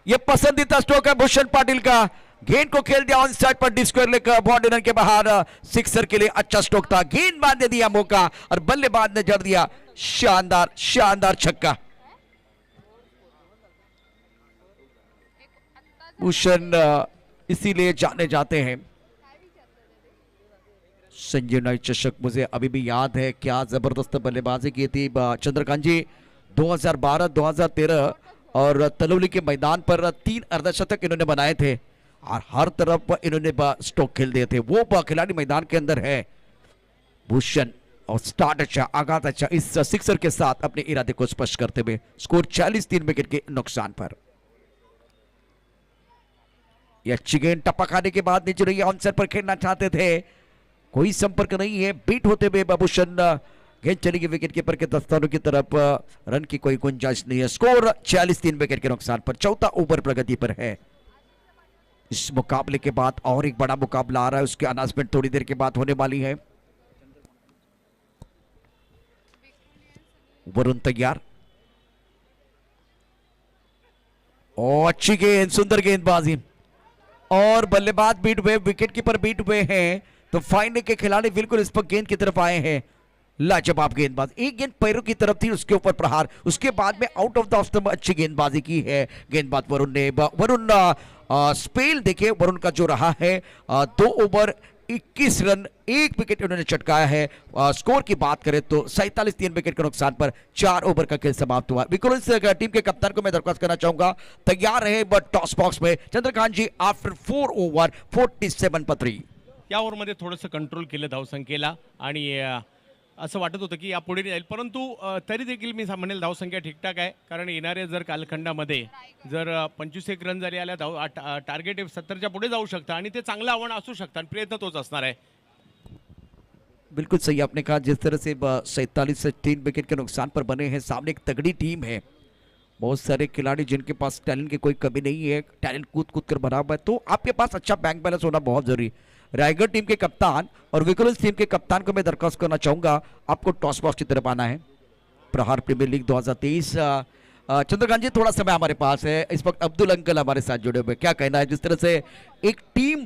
ये पसंदीदा स्ट्रोक है भूषण पाटिल का, गेंद को खेल दिया ऑन साइड पर, डिस्क्वायर लेकर बाउंड्री लाइन के बाहर, सिक्सर के लिए अच्छा स्ट्रोक था, गेंदबाज ने दिया मौका और बल्लेबाज ने जड़ दिया शानदार शानदार छक्का। भूषण इसीलिए जाने जाते हैं। संजीव नाइक चषक मुझे अभी भी याद है, क्या जबरदस्त बल्लेबाजी की थी चंद्रकांत जी। 2012 2013 और तलौली के मैदान पर 3 अर्धशतक इन्होंने बनाए थे और हर तरफ इन्होंने स्ट्रोक खेल दिए थे। वो खिलाड़ी मैदान के अंदर है भूषण, और स्टार्ट अच्छा, आगाज अच्छा, इस सिक्सर के साथ अपने इरादे को स्पष्ट करते हुए स्कोर 40 3 विकेट के नुकसान पर। यह अच्छी गेंद टप्पा खाने के बाद नीचे रही, ऑनसेट पर खेलना चाहते थे, कोई संपर्क नहीं है, बीट होते हुए भूषण गेंद चलेगी विकेट कीपर के दस्तानों की तरफ। रन की कोई गुंजाइश नहीं है। स्कोर 46, 3 विकेट के नुकसान पर। चौथा ओवर प्रगति पर है। इस मुकाबले के बाद और एक बड़ा मुकाबला आ रहा है, उसकी अनाउंसमेंट थोड़ी देर के बाद होने वाली है। वरुण तैयार और अच्छी गेंद, सुंदर गेंदबाजी और बल्लेबाज बीट हुए, विकेट कीपर बीट हुए हैं, तो फाइनल के खिलाड़ी बिल्कुल इस पर गेंद की तरफ आए हैं। लाजवाब गेंदबाज, एक गेंद पैरों की तरफ थी, उसके ऊपर प्रहार, उसके बाद में आउट ऑफ द स्टंप अच्छी गेंदबाजी की है गेंदबाज वरुण ने। वरुण स्पेल देखिए, वरुण का जो रहा है 2 ओवर 21 रन, 1 विकेट उन्होंने चटकाया है। स्कोर की बात करें तो 47, 3 विकेट के नुकसान पर 4 ओवर का खेल समाप्त हुआ। बिल्कुल इस टीम के कप्तान को मैं दरख्वास्त करना चाहूंगा, तैयार रहे बट टॉस बॉक्स में चंद्रकांत जी आफ्टर 4 ओवर 47 पर 3। या ओव्हरमध्ये थोडंसं कंट्रोल केलं धावसंख्येला आणि असं वाटत होतं की यापुढे जाईल, परंतु तरी देखील मी म्हणेल धावसंख्या ठीकठाक आहे. कारण येणाऱ्या जर कालखंडामध्ये जर 25 रन जरी आल्या टार्गेट 70च्या पुढे जाऊ शकतं आणि ते चांगलं आव्हान असू शकतं आणि प्रयत्न तोच असणार आहे. बिल्कुल सही आपने कहा, जिस तरह से 47 से 3 विकेट के नुकसान पर बने हैं, सामने एक तगड़ी टीम है, बहुत सारे खिलाड़ी जिनके पास टैलेंट की कोई कमी नहीं है, टैलेंट कूद कूद कर भरा हुआ है, तो आपके पास अच्छा बैंक बैलेंस होना बहुत जरूरी। रायगढ़ टीम के कप्तान और विक्रोंस टीम के कप्तान को मैं दरख्वास्त करना चाहूंगा, आपको टॉस बॉक्स की तरफ आना है। प्रहार प्रीमियर लीग 2023। चंद्रकांत जी थोड़ा समय हमारे पास है, इस वक्त अब्दुल अंकल हमारे साथ जुड़े हुए, क्या कहना है जिस तरह से एक टीम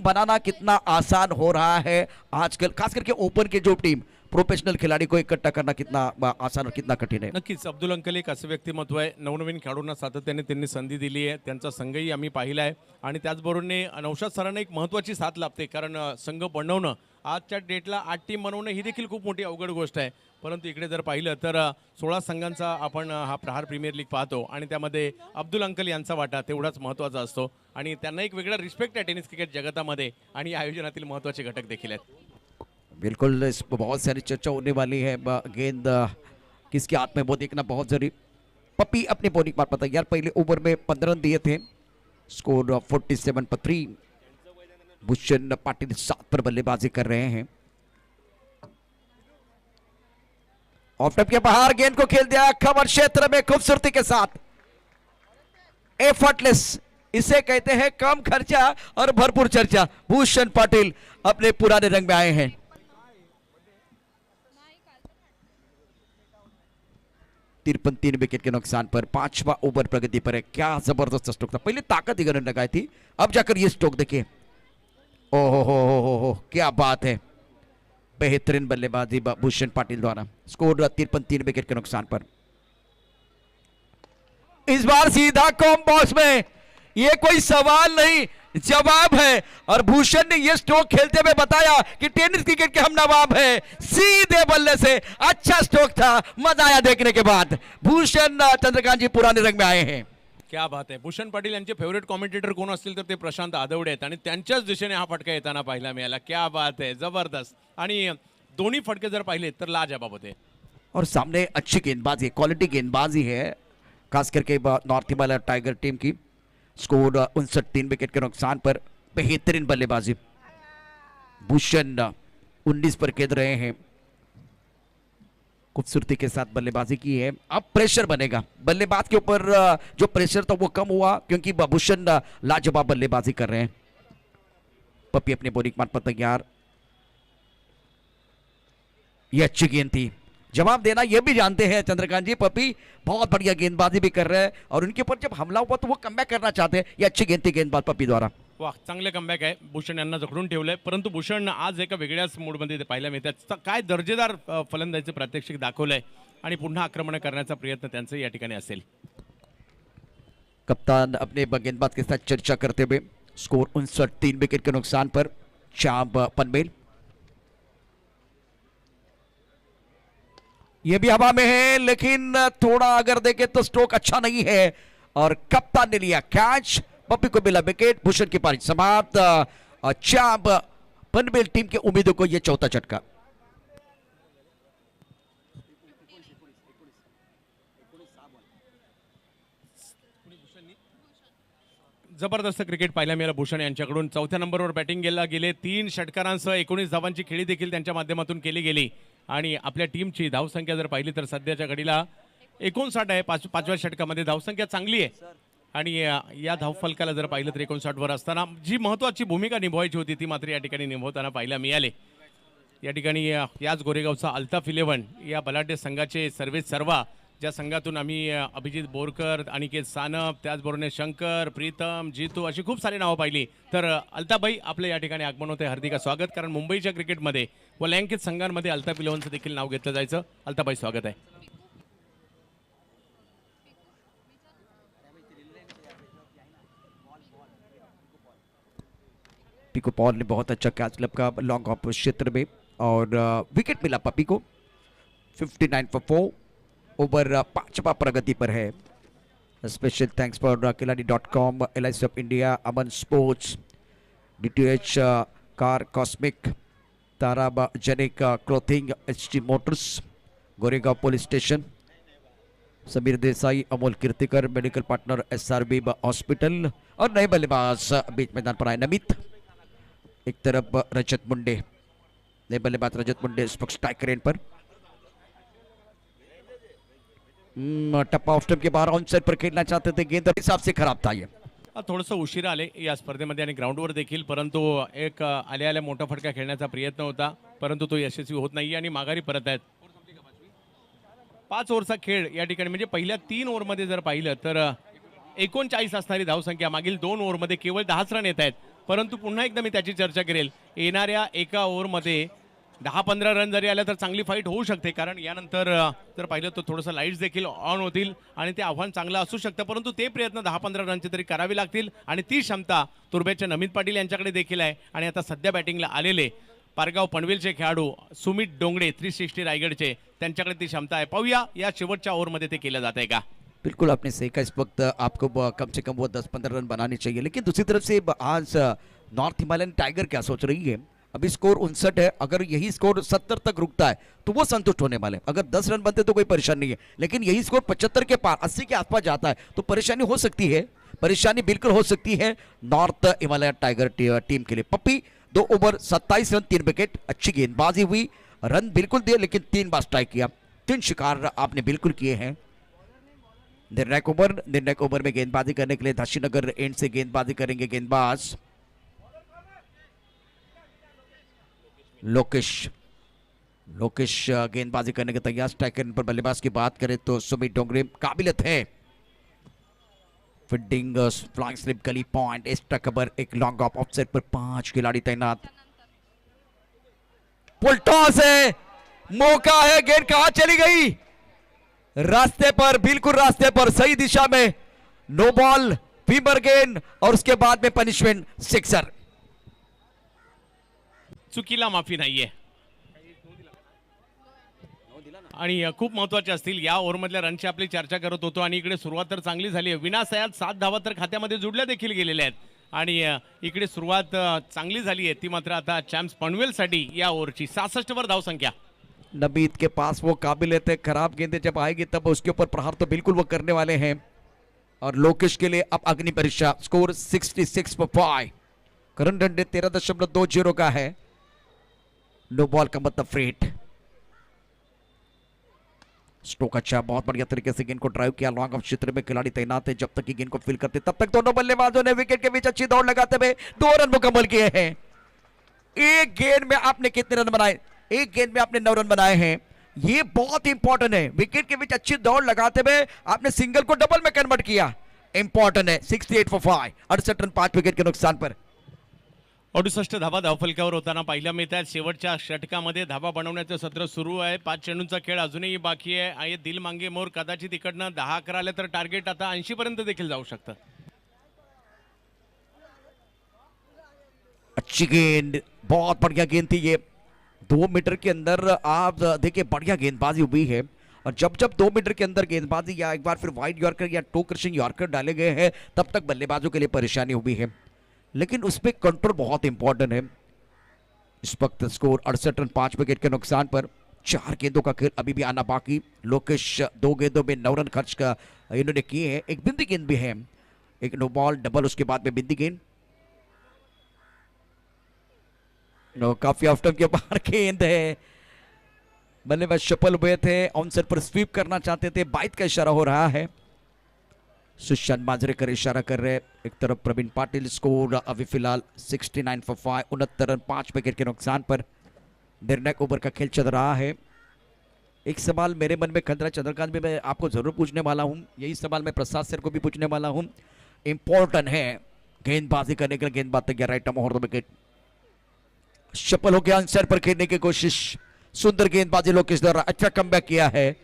बनाना कितना आसान हो रहा है आजकल, खास करके ओपन के जो टीम प्रोफेशनल खिलाड़ी को इकट्ठा करना कितना आसान और कितना कठीण है? नक्कीच अब्दुल अंकल एक असं व्यक्तिमत्व आहे, नवनवीन खेळाडूंना सातत्याने त्यांनी संधी दिली आहे, त्यांचा संघही आम्ही पाहिला आहे आणि त्याचबरोबर नौशाद सरांना एक महत्त्वाची साथ लाभते. कारण संघ बनवणं आजच्या डेटला 8 टीम बनवणं ही देखील खूप मोठी अवघड गोष्ट आहे. परंतु इकडे जर पाहिलं तर 16 संघांचा आपण हा प्रहार प्रीमियर लीग पाहतो आणि त्यामध्ये अब्दुल अंकल यांचा वाटा तेवढाच महत्त्वाचा असतो आणि त्यांना एक वेगळा रिस्पेक्ट आहे टेनिस क्रिकेट जगतामध्ये आणि या आयोजनातील महत्त्वाचे घटक देखील आहेत. बिल्कुल इस पर बहुत सारी चर्चा होने वाली है। गेंद किसके हाथ में वो देखना बहुत जरूरी। पप्पी अपने बॉलिंग पर पता यार, पहले ओवर में 15 रन दिए थे, स्कोर 47 पर 3। भूषण पाटिल 7 पर बल्लेबाजी कर रहे हैं। ऑफ टॉप के बाहर गेंद को खेल दिया कवर क्षेत्र में खूबसूरती के साथ, एफर्टलेस, इसे कहते हैं कम खर्चा और भरपूर चर्चा। भूषण पाटिल अपने पुराने रंग में आए हैं। 53, 3 विकेट के नुकसान पर 5वां ओवर प्रगति पर है। क्या जबरदस्त स्ट्रोक था, पहले ताकत ही करने लगाई थी, अब जाकर ये स्ट्रोक देखिए, ओहो हो क्या बात है, बेहतरीन बल्लेबाजी भूषण पाटिल द्वारा। स्कोर 53, 3 विकेट के नुकसान पर। इस बार सीधा कॉम बॉक्स में, ये कोई सवाल नहीं जवाब है, और भूषण ने यह स्ट्रोक खेलते हुए बताया कि टेनिस क्रिकेट के हम नवाब हैं। सीधे बल्ले से अच्छा स्ट्रोक था, मजा आया देखने के बाद। भूषण चंद्रकांत जी पुराने रंग में आए हैं। क्या बात आहे. भूषण पाटील यांचे फेवरेट कॉमेंटेटर कोण असतील तर ते प्रशांत आदवडे आहेत आणि त्यांच्याच दिशेने हा फटका येताना पाहायला मिळाला. क्या बात आहे, जबरदस्त. आणि दोन्ही फटके जर पाहिले तर लाजवाब होते. और सामने अच्छी गेंदबाजी, क्वालिटी गेंदबाजी है, खास करके नॉर्थ हिमालय टाइगर टीम की। स्कोर 59, 3 विकेट के नुकसान पर। बेहतरीन बल्लेबाजी, भूषण 19 पर खेल रहे हैं, खूबसूरती के साथ बल्लेबाजी की है। अब प्रेशर बनेगा बल्लेबाज के ऊपर, जो प्रेशर था वो कम हुआ क्योंकि भूषण लाजवाब बल्लेबाजी कर रहे हैं। पप्पी अपने बॉलिंग मार्ग पर तैयार, ये अच्छी गेंद थी, जवाब देना ये भी जानते हैं चंद्रकांत जी। पप्पी बहुत बढ़िया गेंदबाजी भी कर रहे हैं और उनके ऊपर जब हमला हुआ तो वो कमबैक करना चाहते हैं। ये अच्छी गेंद थी गेंदबाज पप्पी द्वारा। वाह, चांगले कमबॅक आहे. भूषण यांना जखडून ठेवलंय, परंतु भूषण आज एका वेगळ्याच मूडमध्ये ते पाहायला मिळतात. काय दर्जेदार फलंदाजीचे प्रात्यक्षिक दाखवलंय आणि पुन्हा आक्रमण करण्याचा प्रयत्न त्यांचा या ठिकाणी असेल. कप्तान अपने गेंदबाज के साथ चर्चा करते हुए। स्कोर 59, 3 विकेट के नुकसान पर। चांप पनवेल, ये भी हवा में है लेकिन थोड़ा अगर देखें तो स्ट्रोक अच्छा नहीं है और कप्तान ने लिया कैच। पप्पी को मिला विकेट, भूषण की पारी समाप्त। चांप पनवेल टीम के उम्मीदों को यह चौथा झटका। जबरदस्त क्रिकेट पाहायला मिळालं भूषण यांच्याकडून. चौथ्या नंबरवर बॅटिंग गेले 3 षटकारांसह 19 धावांची खेळी देखील त्यांच्या माध्यमातून केली गेली आणि आपल्या टीमची धावसंख्या जर पाहिली तर सध्याच्या घडीला 59 आहे. पाचव्या षटकामध्ये धावसंख्या चांगली आहे आणि या धावफलकाला जर पाहिलं तर 59 वर असताना जी महत्त्वाची भूमिका निभवायची होती ती मात्र या ठिकाणी निभवताना पाहायला मिळाले. या ठिकाणी याच गोरेगावचा अल्ताफ 11 या बलाढ्य संघाचे सर्वेत सर्वा, ज्या संघातून आम्ही अभिजित बोरकर, अनिकेत सानप, त्याचबरोबर शंकर, प्रीतम, जितू अशी खूप सारी नावं पाहिली. तर अल्ताफभाई आपलं या ठिकाणी आगमन होते, हार्दिक स्वागत. कारण मुंबईच्या क्रिकेटमध्ये वलयांकित संघांमध्ये अल्ताफ 11चं देखील नाव घेतलं जायचं. अल्ताफभाई स्वागत आहे. पिको पॉल ने बहुत अच्छा कैच लपका लॉन्ग ऑफ क्षेत्र में और विकेट मिला पपी को. 59 for 4 ओवर 5वां प्रगति पर है. स्पेशल थैंक्स फॉर खिलाड़ी.com, LIC of India, Aman sports, DTH car cosmic, ताराबा जेनिक clothing, HT motors, Goregaon police station, Sameer Desai, Amol Kirtikar, medical partner SRB hospital और नए बल्लेबाज बीच मैदान पर आए नमित. एक तरफ रजत मुंडे, नए बल्लेबाज रजत मुंडे स्ट्राइक रेंज पर. टप्पा ऑफ स्टंप के बाहर ऑन साइड पर खेलना चाहते थे, गेंद हिसाब से खराब था ये. थोडंसं उशिरा आले या स्पर्धेमध्ये आणि ग्राउंडवर देखील, परंतु एक आल्या आल्या मोठा फटका खेळण्याचा प्रयत्न होता, परंतु तो यशस्वी होत नाही आणि माघारी परत आहेत. 5 ओव्हरचा खेळ या ठिकाणी, म्हणजे पहिल्या 3 ओव्हरमध्ये जर पाहिलं तर 39 असणारी धावसंख्या, मागील 2 ओव्हरमध्ये केवळ 10 रन येत आहेत. परंतु पुन्हा एकदा मी त्याची चर्चा करेल, येणाऱ्या एका ओव्हरमध्ये 10-15 रन जरी आल्या तर चांगली फाईट होऊ शकते. कारण यानंतर जर पाहिलं तर थोडंसं लाईट्स देखील ऑन होतील आणि ते आव्हान चांगलं असू शकतं, परंतु ते प्रयत्न 10-15 रनचे तरी करावे लागतील आणि ती क्षमता तुर्भ्याच्या नमित पाटील यांच्याकडे देखील आहे. आणि आता सध्या बॅटिंगला आलेले पारगाव पनवेलचे खेळाडू सुमित डोंगडे 360 रायगडचे, त्यांच्याकडे ती क्षमता आहे. पाहूया या शेवटच्या ओव्हरमध्ये ते केलं जात आहे का. बिल्कुल आपने सही कहा. इस वक्त आपको कम से कम वो 10-15 रन बनाने चाहिए. लेकिन दूसरी तरफ से आज नॉर्थ हिमालयन टाइगर क्या सोच रही है, अभी स्कोर 59 है, अगर यही स्कोर 70 तक रुकता है तो वो संतुष्ट होने वाले. अगर 10 रन बनते तो कोई परेशानी नहीं है, लेकिन यही स्कोर 75 के पार 80 के आसपास जाता है तो परेशानी हो सकती है. परेशानी बिल्कुल हो सकती है नॉर्थ हिमालयन टाइगर टीम के लिए. पप्पी 2 ओवर 27 रन 3 विकेट, अच्छी गेंदबाजी हुई, रन बिल्कुल दिए लेकिन 3 बार स्ट्राइक किया. 3 शिकार आपने बिल्कुल किए हैं. निर्णायक ओवर में गेंदबाजी करने के लिए धाशीनगर एंड से गेंदबाजी करेंगे गेंदबाज लोकेश गेंदबाजी करने के तैयार. स्ट्राइकर पर बल्लेबाज की बात करें तो सुमित डोंगरे काबिलियत है. फील्डिंग फ्लाइंग स्लिप गली पॉइंट एक्स्ट्रा कवर, एक लॉन्ग ऑफ ऑफसेट पर 5 खिलाड़ी तैनात. पुल टॉस है, मौका है, गेंद कहां चली गई, रास्ते पर, बिल्कुल रास्ते पर, सही दिशा में. नो बॉल, फीबर गेंद और उसके बाद में पनिशमेंट, सिक्सर. चुकीला माफी नाहीये आणि खूप महत्वाचे असतील. या ओव्हरमधल्या रनची आपली चर्चा करत होतो आणि इकडे सुरुवात तर चांगली झाली आहे. विनाशयात 7 धावा तर खात्यामध्ये जुडल्या देखील गेलेल्या आहेत आणि इकडे सुरुवात चांगली झाली आहे. ती मात्र आता चॅम्प्स पनवेलसाठी या ओव्हरची 66 वर धावसंख्या. नबीद के पास वो काबिलियत है, खराब गेंदें जब आएगी तब उसके ऊपर प्रहार तो बिल्कुल वो करने वाले हैं. और लोकेश के लिए अब अग्नि परीक्षा. Score 66 for 5. करंट रन 13.20 का है. नो बॉल का मतलब फ्रेट. स्टोक अच्छा, बहुत बढ़िया तरीके से गेंद को ड्राइव किया. लॉन्ग ऑफ क्षेत्र में खिलाड़ी तैनात है, जब तक की गेंद को फील करते तब तक दोनों बल्लेबाजों ने विकेट के बीच अच्छी दौड़ लगाते हुए 2 रन मुकम्मल किए हैं. एक गेंद में आपने कितने रन बनाए, एक गेंद में आपने 9 रन बनाए हैं. ये बहुत इंपॉर्टेंट है. विकेट के बीच अच्छी दौड़ लगाते हुए आपने सिंगल को डबल में कन्वर्ट किया, इंपॉर्टेंट है. 68 for 5, 68 रन 5 विकेट के नुकसान पर. 68 धावा धावफलकावर होताना पाहिल्या मिळत आहेत. शेवटच्या षटकामध्ये धावा बनवण्याचं सत्र सुरू आहे. 5 चेंडूंचा खेळ अजूनही बाकी आहे. आणि दिल मांगे मोर कदाचित इकडनं 10-11 आले तर टार्गेट आता 80 पर्यंत देखील जाऊ शकतं. अच्छी गेंद, बहुत बढ़िया गेंद थी ये. 2 मीटर के अंदर आप देखिए बढ़िया गेंदबाजी हुई है. और जब 2 मीटर के अंदर गेंदबाजी या एक बार फिर वाइड यॉर्कर या टो क्रशिंग यॉर्कर डाले गए हैं तब तक बल्लेबाजों के लिए परेशानी हुई है. लेकिन उस पर कंट्रोल बहुत इंपॉर्टेंट है. इस वक्त स्कोर 68 रन 5 विकेट के नुकसान पर. 4 गेंदों का खेल अभी भी आना बाकी. लोकेश 2 गेंदों में 9 रन खर्च का इन्होंने किए हैं. एक बिंदी गेंद भी है, एक नो बॉल डबल, उसके बाद में बिंदी गेंद. नो, काफी ऑफ स्टंप के बाहर गेंद है. बल्लेबाज चपल हुए थे, ऑनसेट पर स्वीप करना चाहते थे, बाइट का इशारा हो रहा है। सुशांत मांजरेकर इशारा कर रहे हैं, एक तरफ प्रवीण पाटिल। स्कोर अभी फिलहाल 69 फॉर 5, 69 रन 5 विकेट के नुकसान पर निर्णायक ओवर का खेल चल रहा है। एक सवाल मेरे मन में खल रहा है चंद्रकांत भी, मैं आपको जरूर पूछने वाला हूं, यही सवाल मैं प्रसाद सर को भी पूछने वाला हूं। इंपॉर्टेंट है गेंदबाजी करने के लिए, गेंदबाज तक राइट मोहर विकेट सफल हो गया। आंसर पर खेलने की कोशिश, सुंदर गेंदबाजी लोकेश द्वारा, अच्छा कमबैक किया है।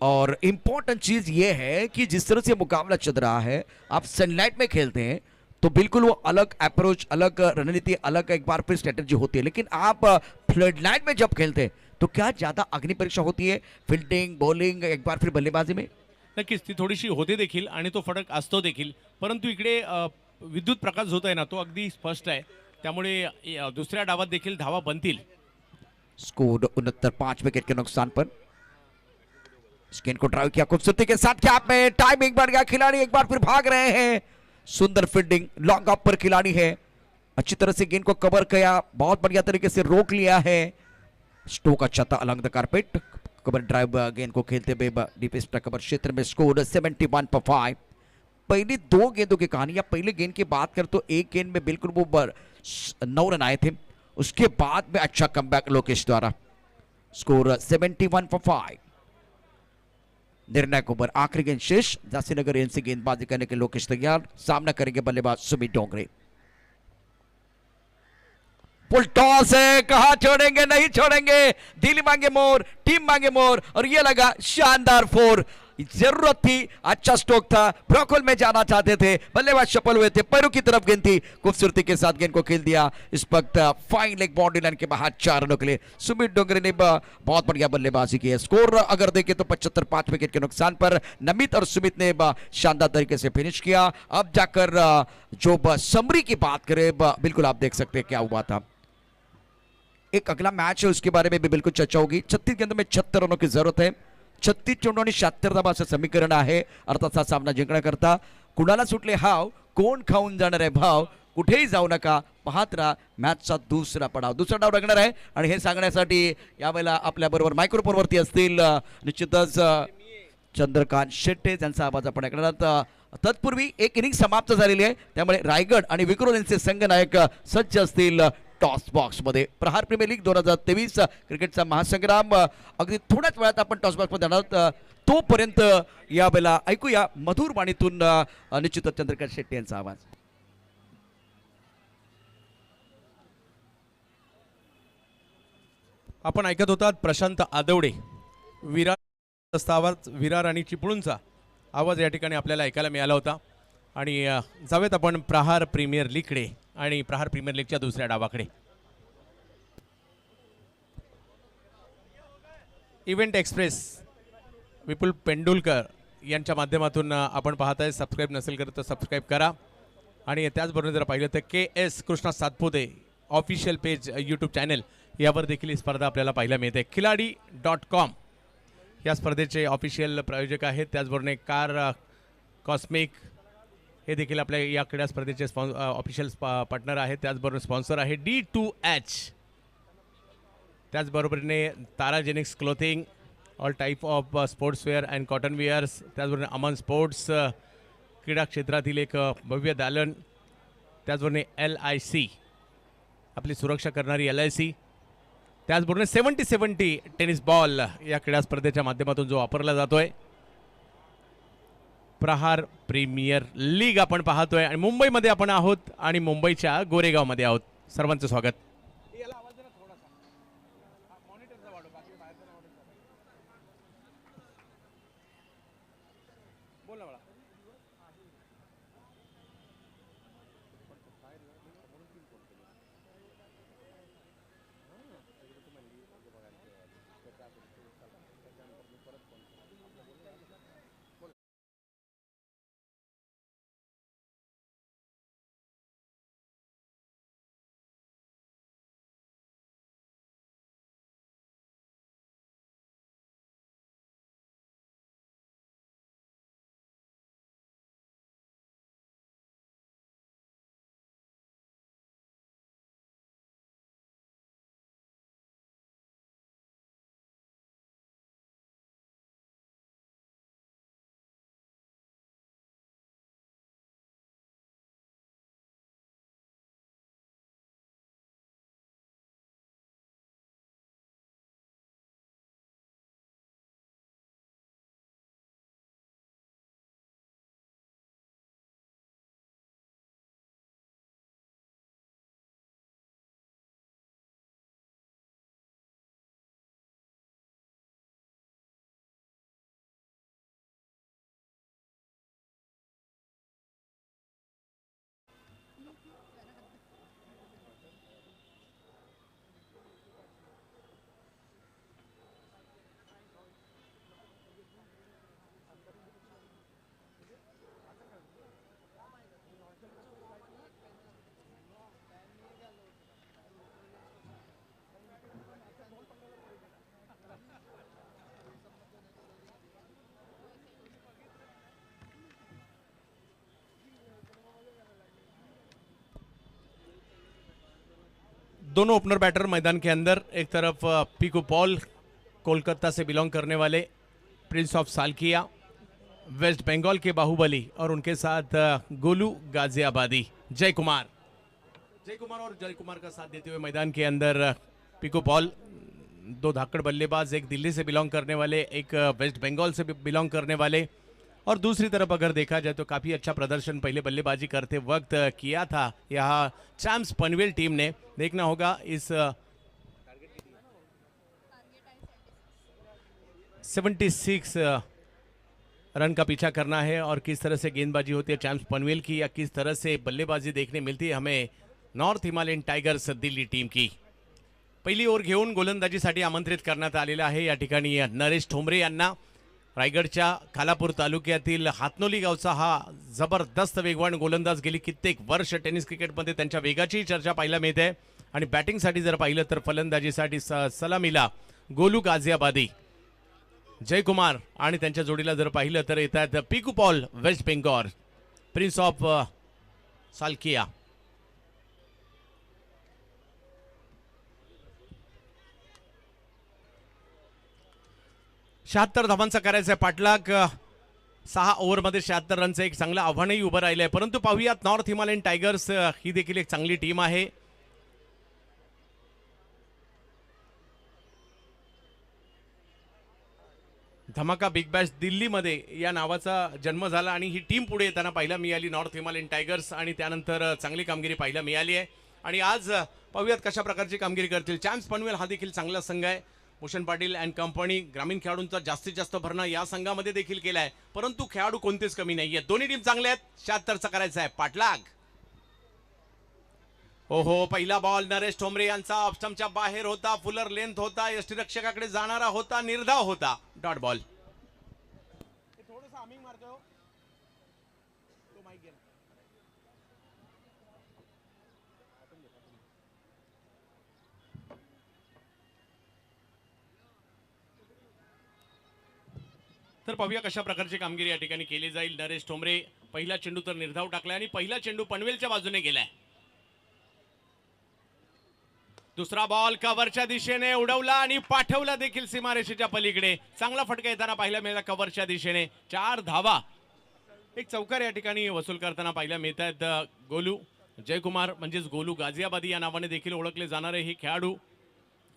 और इंपॉर्टेंट चीज ये है कि जिस तरह से मुकाबला चल रहा है, आप सनलाइट में खेलते हैं तो बिल्कुल वो अलग अप्रोच, अलग रणनीति, अलग एक बार फिर स्ट्रेटेजी होती है, लेकिन आप फ्लड लाइट में जब खेलते हैं तो क्या ज्यादा अग्नि परीक्षा होती है फील्डिंग, बॉलिंग, एक बार फिर बल्लेबाजी में? नक्कीच ती थोडीशी होते देखील आणि तो फरक असतो देखील, परंतु इकडे विद्युत प्रकाश होत आहे ना, तो अगदी स्पष्ट आहे. त्यामुळे दुसऱ्या डावात देखील धावा बनतील. स्कोर 69, 5 विकेट के नुकसान पर। स्किन को ड्राइव किया खूबसूरती के साथ, क्या में टाइमिंग बढ़ गया, खिलाड़ी एक बार फिर भाग रहे हैं। सुंदर फील्डिंग, लॉन्ग ऑफ पर खिलाड़ी है, अच्छी तरह से गेंद को कवर किया, बहुत बढ़िया तरीके से रोक लिया है। स्टोक अच्छा था along the carpet, cover drive गेंद को खेलते हुए डीप कवर क्षेत्र में। स्कोर 71 पर 5। पहली 2 गेंदों की कहानी, या पहले गेंद की बात कर तो एक गेंद में बिल्कुल वो 9 रन आए थे, उसके बाद में अच्छा कमबैक लोकेश द्वारा। स्कोर 71 पर 5। निर्णायक ओवर, आखिरी गेंद शेष, झांसीनगर एएनसी गेंदबाजी करने के लोकेश तैयार, सामना करेंगे बल्लेबाज सुमित डोंगरे। फुल टॉस है, कहा छोड़ेंगे, नहीं छोड़ेंगे, दिल मांगे मोर, टीम मांगे मोर, और ये लगा शानदार 4। जरूरत थी, अच्छा स्ट्रोक था, ब्रॉकहोल में जाना चाहते थे, बल्लेबाज सफल हुए थे, पैरों की तरफ गेंद थी, खूबसूरती के साथ गेंद को खेल दिया। इस वक्त फाइन लेग बाउंड्री लाइन के बाहर 4 रनों के लिए सुमित डोंगरे ने बहुत बढ़िया बल्लेबाजी की है। स्कोर अगर देखें तो 75, 5 विकेट के नुकसान पर नमित और सुमित ने शानदार तरीके से फिनिश किया। अब जाकर जो समरी की बात करें, बिल्कुल आप देख सकते हैं क्या हुआ था। एक अगला मैच है, उसके बारे में भी बिल्कुल चर्चा होगी। 36 गेंदों में 76 रनों की जरूरत है, 36 चेंडू आणि 76 धाबाचं समीकरण आहे, अर्थात हा सामना जिंकण्याकरता कुणाला सुटले हाव, कोण खाऊन जाणार आहे भाव, कुठेही जाऊ नका, पाहत राहा मॅचचा दुसरा पडाव, दुसरा डाव लागणार आहे। आणि हे सांगण्यासाठी यावेळेला आपल्या बरोबर मायक्रोफोनवरती असतील निश्चितच चंद्रकांत शेट्टे, त्यांचा आवाज आपण ऐकणार आहोत। तत्पूर्वी एक इनिंग समाप्त झालेली आहे, त्यामुळे रायगड आणि विक्रोल यांचे संघनायक सज्ज असतील टॉस बॉक्स मध्ये। प्रहार प्रीमियर लीग 2023 क्रिकेटचा महासंग्राम अगदी थोड्याच वेळात आपण टॉस बॉक्स मध्ये जाणार, तोपर्यंत या वेळेला ऐकूया मधुर वाणीतून निश्चितच चंद्रकांत शेट्टी यांचा आवाज। आपण ऐकत होतात प्रशांत आदवडे, विरार आणि चिपळूणचा आवाज या ठिकाणी आपल्याला ऐकायला मिळाला होता। आणि जाऊयात आपण प्रहार प्रीमियर लीगकडे आणि प्रहार प्रीमियर लीगच्या दुसऱ्या डावाकडे। इव्हेंट एक्सप्रेस विपुल पेंडुलकर यांच्या माध्यमातून आपण पाहताय, सबस्क्राईब नसेल करत तर सबस्क्राईब करा। आणि त्याचबरोबर जर पाहिलं तर KS Krishna Satpute official page YouTube channel यावर देखील ही स्पर्धा आपल्याला पाहायला मिळते। खिलाडी.com या स्पर्धेचे ऑफिशियल प्रायोजक आहेत, त्याचबरोबर कार कॉस्मिक हे देखील आपल्या या क्रीडा स्पर्धेचे ऑफिशियल पार्टनर आहेत, त्याचबरोबर स्पॉन्सर आहे D2H, त्याचबरोबरीने ताराजेनिक्स clothing, all type of sportswear and cotton wears, त्याचबरोबर अमन स्पोर्ट्स क्रीडा क्षेत्रातील एक भव्य दालन, त्याचबरोबर LIC आपली सुरक्षा करणारी LIC, त्याचबरोबर 70-70 टेनिस बॉल या क्रीडा स्पर्धेच्या माध्यमातून जो वापरला जातोय। प्रहार प्रीमियर लीग आपण पाहतोय आणि मुंबईमध्ये आपण आहोत आणि मुंबईच्या गोरेगावमध्ये आहोत। सर्वांचं स्वागत। दोनों ओपनर बैटर मैदान के अंदर। एक तरफ पीकू पॉल कोलकाता से बिलोंग करने वाले प्रिंस ऑफ सालकिया, वेस्ट बंगाल के बाहुबली, और उनके साथ गोलू गाजियाबादी जय कुमार। और जय कुमार का साथ देते हुए मैदान के अंदर पीकू पॉल, दो धाकड़ बल्लेबाज, एक दिल्ली से बिलोंग करने वाले, एक वेस्ट बंगाल से बिलोंग करने वाले। और दूसरी तरफ अगर देखा जाए तो काफ़ी अच्छा प्रदर्शन पहले बल्लेबाजी करते वक्त किया था यहाँ चैम्प्स पनवेल टीम ने। देखना होगा इस 76 रन का पीछा करना है और किस तरह से गेंदबाजी होती है चैम्प्स पनवेल की, या किस तरह से बल्लेबाजी देखने मिलती है हमें north Himalayan tigers Delhi team की। पहिली ओव्हर घेऊन गोलंदाजीसाठी आमंत्रित करण्यात आलेलं आहे या ठिकाणी नरेश ठोंबरे यांना। रायगडच्या खालापूर तालुक्यातील हातनोली गावचा हा जबरदस्त वेगवान गोलंदाज गेली कित्येक वर्ष टेनिस क्रिकेटमध्ये त्यांच्या वेगाची चर्चा पाहायला मिळते। आणि बॅटिंगसाठी जर पाहिलं तर फलंदाजीसाठी सलामीला गोलू गाजियाबादी, जयकुमार आणि त्यांच्या जोडीला जर पाहिलं तर येतात पीकू पॉल वेस्ट बेंगॉल, प्रिन्स ऑफ सालकिया। 76 धावांचा करायचा आहे पाठलाग। 6 ओव्हरमध्ये 76 रनचं एक चांगलं आव्हानही उभं राहिलं आहे। परंतु पाहूयात नॉर्थ हिमालयन टायगर्स ही देखील एक चांगली टीम आहे। धमाका बिग बॅश दिल्लीमध्ये या नावाचा जन्म झाला आणि ही टीम पुढे येताना पाहायला मिळाली नॉर्थ हिमालयन टायगर्स, आणि त्यानंतर चांगली कामगिरी पाहायला मिळाली आहे। आणि आज पाहूयात कशा प्रकारची कामगिरी करतील चॅम्प्स पनवेल। हा देखील चांगला संघ आहे। भूषण पाटील अँड कंपनी ग्रामीण खेळाडूंचा जास्तीत जास्त भरणा या संघामध्ये देखील केला आहे, परंतु खेळाडू कोणतेच कमी नाहीये। दोन्ही टीम चांगल्या आहेत। 76 चा करायचा आहे पाठलाग। ओहो, पहिला बॉल नरेश ठोंबरे यांचा ऑफस्टंपच्या बाहेर होता, फुलर लेंथ होता, यष्टीरक्षकाकडे जाणारा होता, निर्धाव होता, डॉट बॉल। तर पाहूया कशा प्रकारची कामगिरी या ठिकाणी केली जाईल। नरेश ठोंबरे पहिला चेंडू तर निर्धाव टाकलाय आणि पहिला चेंडू पनवेलच्या बाजूने गेलाय। दुसरा बॉल कव्हरच्या दिशेने उडवला आणि पाठवला देखील सीमारेषेच्या पलीकडे। चांगला फटका येताना पाहायला मिळाला कव्हरच्या दिशेने। 4 धावा, एक चौकार या ठिकाणी वसूल करताना पाहायला मिळत आहेत। गोलू जयकुमार म्हणजेच गोलू गाजियाबादी या नावाने देखील ओळखले जाणारे हे खेळाडू,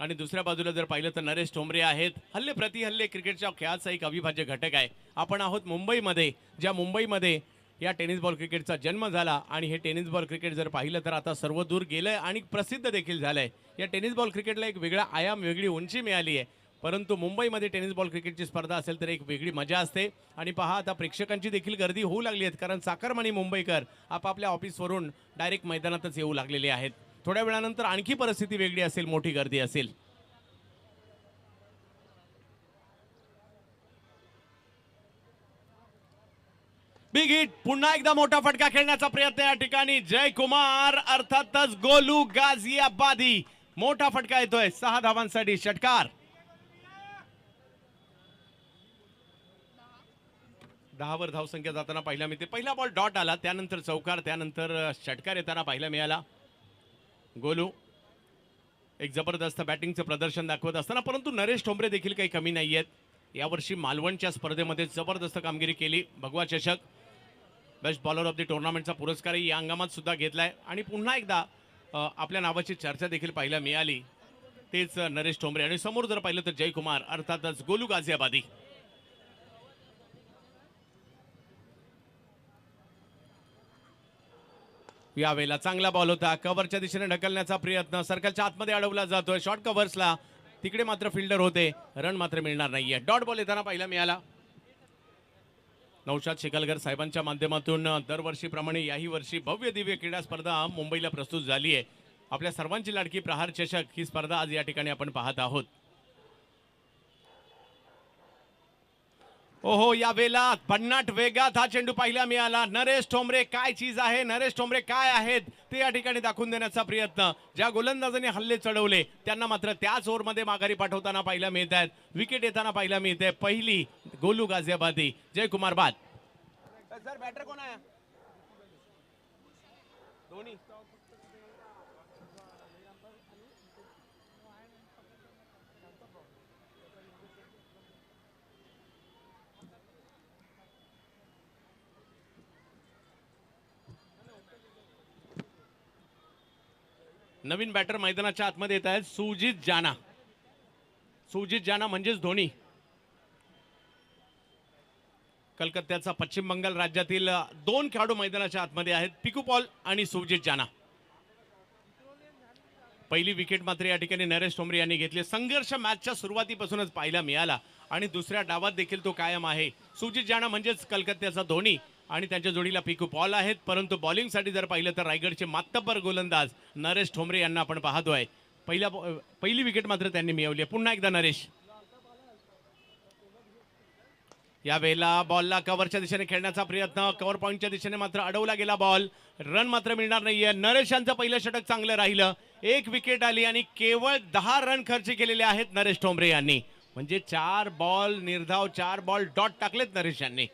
आणि दुसऱ्या बाजूला जर पाहिलं तर नरेश ठोंबरे आहेत। हल्ले प्रतिहल्ले क्रिकेटच्या खेळाचा एक अविभाज्य घटक आहे। आपण आहोत मुंबईमध्ये, ज्या मुंबईमध्ये या टेनिस बॉल क्रिकेटचा जन्म झाला, आणि हे टेनिस बॉल क्रिकेट जर पाहिलं तर आता सर्व दूर गेलंय आणि प्रसिद्ध देखील झालंय। या टेनिस बॉल क्रिकेटला एक वेगळा आयाम, वेगळी उंची मिळाली आहे। परंतु मुंबईमध्ये टेनिस बॉल क्रिकेटची स्पर्धा असेल तर एक वेगळी मजा असते। आणि पहा आता प्रेक्षकांची देखील गर्दी होऊ लागली आहे, कारण चाकरमानी मुंबईकर आपापल्या ऑफिसवरून डायरेक्ट मैदानातच येऊ लागलेले आहेत। थोड्या वेळानंतर आणखी परिस्थिती वेगळी असेल, मोठी गर्दी असेल। बिग हिट, पुन्हा एकदा मोठा फटका खेळण्याचा प्रयत्न या ठिकाणी जयकुमार अर्थातच गोलू गाजियाबादी। मोठा फटका येतोय 6 धावांसाठी, षटकार। 10 वर धावसंख्या जाताना पाहिला मिळते। पहिला बॉल डॉट आला, त्यानंतर चौकार, त्यानंतर षटकार येताना पाहायला मिळाला। गोलू एक जबरदस्त बॅटिंगचं प्रदर्शन दाखवत असताना, परंतु नरेश ठोंबरे देखील काही कमी नाही आहेत। यावर्षी मालवणच्या स्पर्धेमध्ये जबरदस्त कामगिरी केली। भगवा चषक, बेस्ट बॉलर ऑफ द टुर्नामेंटचा पुरस्कारही या हंगामात सुद्धा घेतलाय, आणि पुन्हा एकदा आपल्या नावाची चर्चा देखील पाहायला मिळाली, तेच नरेश ठोंबरे। आणि समोर जर पाहिलं तर जयकुमार अर्थातच गोलू गाजियाबादी। यावेळेला चांगला बॉल होता, कव्हरच्या दिशेने ढकलण्याचा प्रयत्न, सर्कलच्या आतमध्ये अडवला जातोय, शॉर्ट कव्हर्सला, तिकडे मात्र फिल्डर होते, रन मात्र मिळणार नाहीये। डॉट बॉल येताना पाहायला मिळाला। नौशाद शेखालकर साहेबांच्या माध्यमातून दरवर्षीप्रमाणे याही वर्षी भव्य दिव्य क्रीडा स्पर्धा मुंबईला प्रस्तुत झाली आहे। आपल्या सर्वांची लाडकी प्रहार चषक ही स्पर्धा आज या ठिकाणी आपण पाहत आहोत। ओहो, या वेळेला भन्नाट वेगात हा चेंडू पाहायला मिळाला। नरेश ठोंबरे काय चीज आहे, नरेश ठोंबरे काय आहेत ते या ठिकाणी दाखवून देण्याचा प्रयत्न। ज्या गोलंदाजाने हल्ले चढवले त्यांना मात्र त्याच ओव्हरमध्ये माघारी पाठवताना पाहायला मिळत आहेत। विकेट येताना पाहायला मिळते पहिली गोलू गाजियाबादी, जयकुमार बाद। सर बॅटर कोण आहे? धोनी। नवीन बॅटर मैदानाच्या आतमध्ये येत आहेत सुजित जाना. सुजित जाना म्हणजेच धोनी. कलकत्त्याचा पश्चिम बंगाल राज्यातील 2 खेळाडू मैदानाच्या आतमध्ये आहेत, पिकू पॉल आणि सुजित जाना. पहिली विकेट मात्र या ठिकाणी नरेश ठोंबरे यांनी घेतली. संघर्ष मॅचच्या सुरुवातीपासूनच पाहायला मिळाला आणि दुसऱ्या डावात देखील तो कायम आहे. सुजित जाना म्हणजेच कलकत्त्याचा धोनी आणि त्यांच्या जोडीला पिकू पॉल आहेत. परंतु बॉलिंगसाठी जर पाहिलं तर रायगडचे मातब्बर गोलंदाज नरेश ठोंबरे यांना आपण पाहतोय. पहिली विकेट मात्र त्यांनी मिळवली आहे. पुन्हा एकदा नरेश. यावेळेला बॉलला कव्हरच्या दिशेने खेळण्याचा प्रयत्न, कव्हर पॉईंटच्या दिशेने मात्र अडवला गेला बॉल. रन मात्र मिळणार नाहीये. नरेश यांचं पहिलं षटक चांगलं राहिलं. 1 विकेट आली आणि केवळ 10 रन खर्च केलेले आहेत नरेश ठोंबरे यांनी. म्हणजे 4 बॉल निर्धाव, 4 बॉल डॉट टाकलेत नरेश यांनी.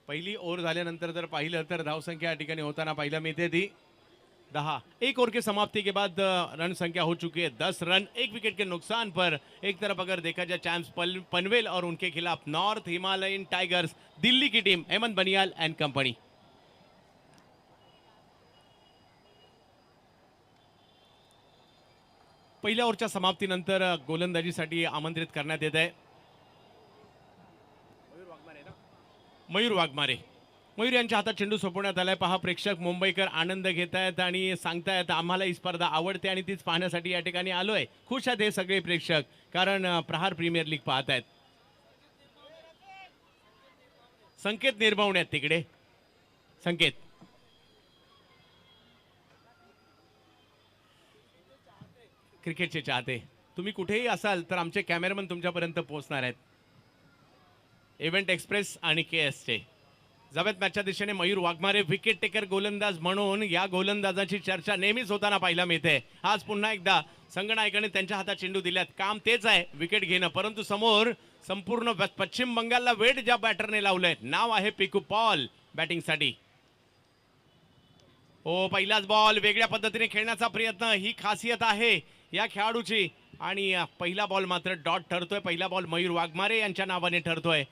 पहिली ओव्हर झाल्यानंतर जर पाहिलं तर धावसंख्या या ठिकाणी होताना पाहिलं मिळते ती 10. 1 ओवर की समाप्ति के बाद रन संख्या हो चुकी है 10 रन. 1 विकेट के नुकसान पर एक तरफ अगर देखा जाए चैम्प्स पनवेल और उनके खिलाफ नॉर्थ हिमालयन टाइगर्स दिल्ली की team Hemant Banihal and company. पहिल्या ओव्हरच्या समाप्तीनंतर गोलंदाजीसाठी आमंत्रित करण्यात येत आहे मयूर वाघमारे. मयूर यांच्या हातात चेंडू सोपवण्यात आलाय. पहा प्रेक्षक मुंबईकर आनंद घेत आहेत आणि सांगतायत आम्हाला ही स्पर्धा आवडते आणि तीच पाहण्यासाठी या ठिकाणी आलोय. खुश आहेत हे सगळे प्रेक्षक कारण प्रहार प्रीमियर लीग पाहत आहेत. संकेत निर्भवण्यात तिकडे संकेत. क्रिकेटचे चाहते तुम्ही कुठेही असाल तर आमचे कॅमेरामन तुमच्यापर्यंत पोहोचणार आहेत. इव्हेंट एक्सप्रेस आणि KS चे जवळ मॅचच्या दिशेने मयूर वाघमारे विकेट टेकर गोलंदाज म्हणून या गोलंदाजाची चर्चा नेहमीच होताना पाहायला मिळते. आज पुन्हा एकदा संगनायकाने त्यांच्या हातात चेंडू दिल्यात. काम तेच आहे विकेट घेणं. परंतु समोर संपूर्ण पश्चिम बंगालला वेट ज्या बॅटरने लावलंय नाव आहे पिकू पॉल बॅटिंगसाठी. हो पहिलाच बॉल वेगळ्या पद्धतीने खेळण्याचा प्रयत्न ही खासियत आहे या खेळाडूची आणि पहिला बॉल मात्र डॉट ठरतोय. पहिला बॉल मयूर वाघमारे यांच्या नावाने ठरतोय.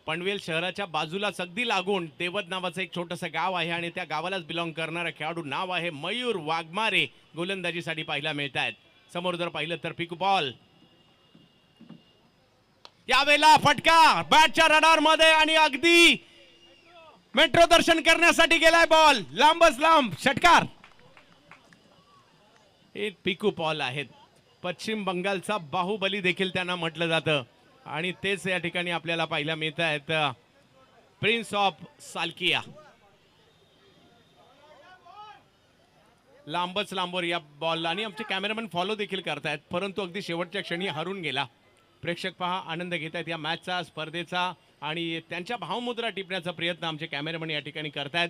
पनवेल शहराच्या बाजूलाच अगदी लागून देवद नावाचं एक छोटंसं गाव आहे आणि त्या गावालाच बिलॉंग करणारा खेळाडू नाव आहे मयूर वाघमारे. गोलंदाजीसाठी पाहायला मिळत आहेत. समोर जर पाहिलं तर पिकू बॉल. यावेळेला फटका बॅटच्या रडार मध्ये आणि अगदी मेट्रो दर्शन करण्यासाठी गेलाय बॉल. लांबच लांब षटकार. हे पिकू पॉल आहेत. पश्चिम बंगालचा बाहुबली देखील त्यांना म्हटलं जातं आणि तेच या ठिकाणी आपल्याला पाहायला मिळत आहेत. Prince of Salkia. लांबच लांबवर या बॉल आणि आमचे कॅमेरामॅन फॉलो देखील करतायत परंतु अगदी शेवटच्या क्षणी हरून गेला. प्रेक्षक पहा आनंद घेत आहेत या मॅचचा स्पर्धेचा आणि त्यांच्या भावमुद्रा टिपण्याचा प्रयत्न आमचे कॅमेरामॅन या ठिकाणी करतायत.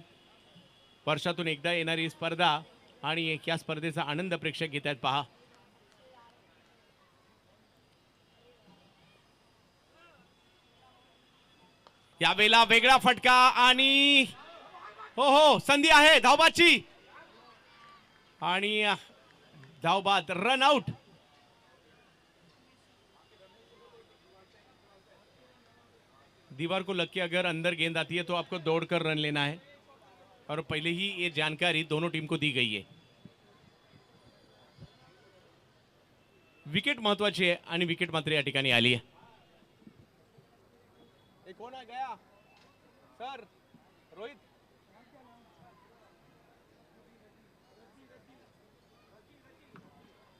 वर्षातून एकदा येणारी स्पर्धा आणि या स्पर्धेचा आनंद प्रेक्षक घेत आहेत. पहा यावेळेला वेगळा फटका आणि हो संधी आहे धावबाची आणि धावबाद रन आउट. दीवार को लग के अगर अंदर गेंद आती है तो आपको दौड़कर रन लेना है और पहले ही ये जानकारी दोनों टीम को दी गई है. विकेट महत्वाची आहे आणि विकेट मात्र या ठिकाणी आली आहे. कोण आहे गया सर रोहित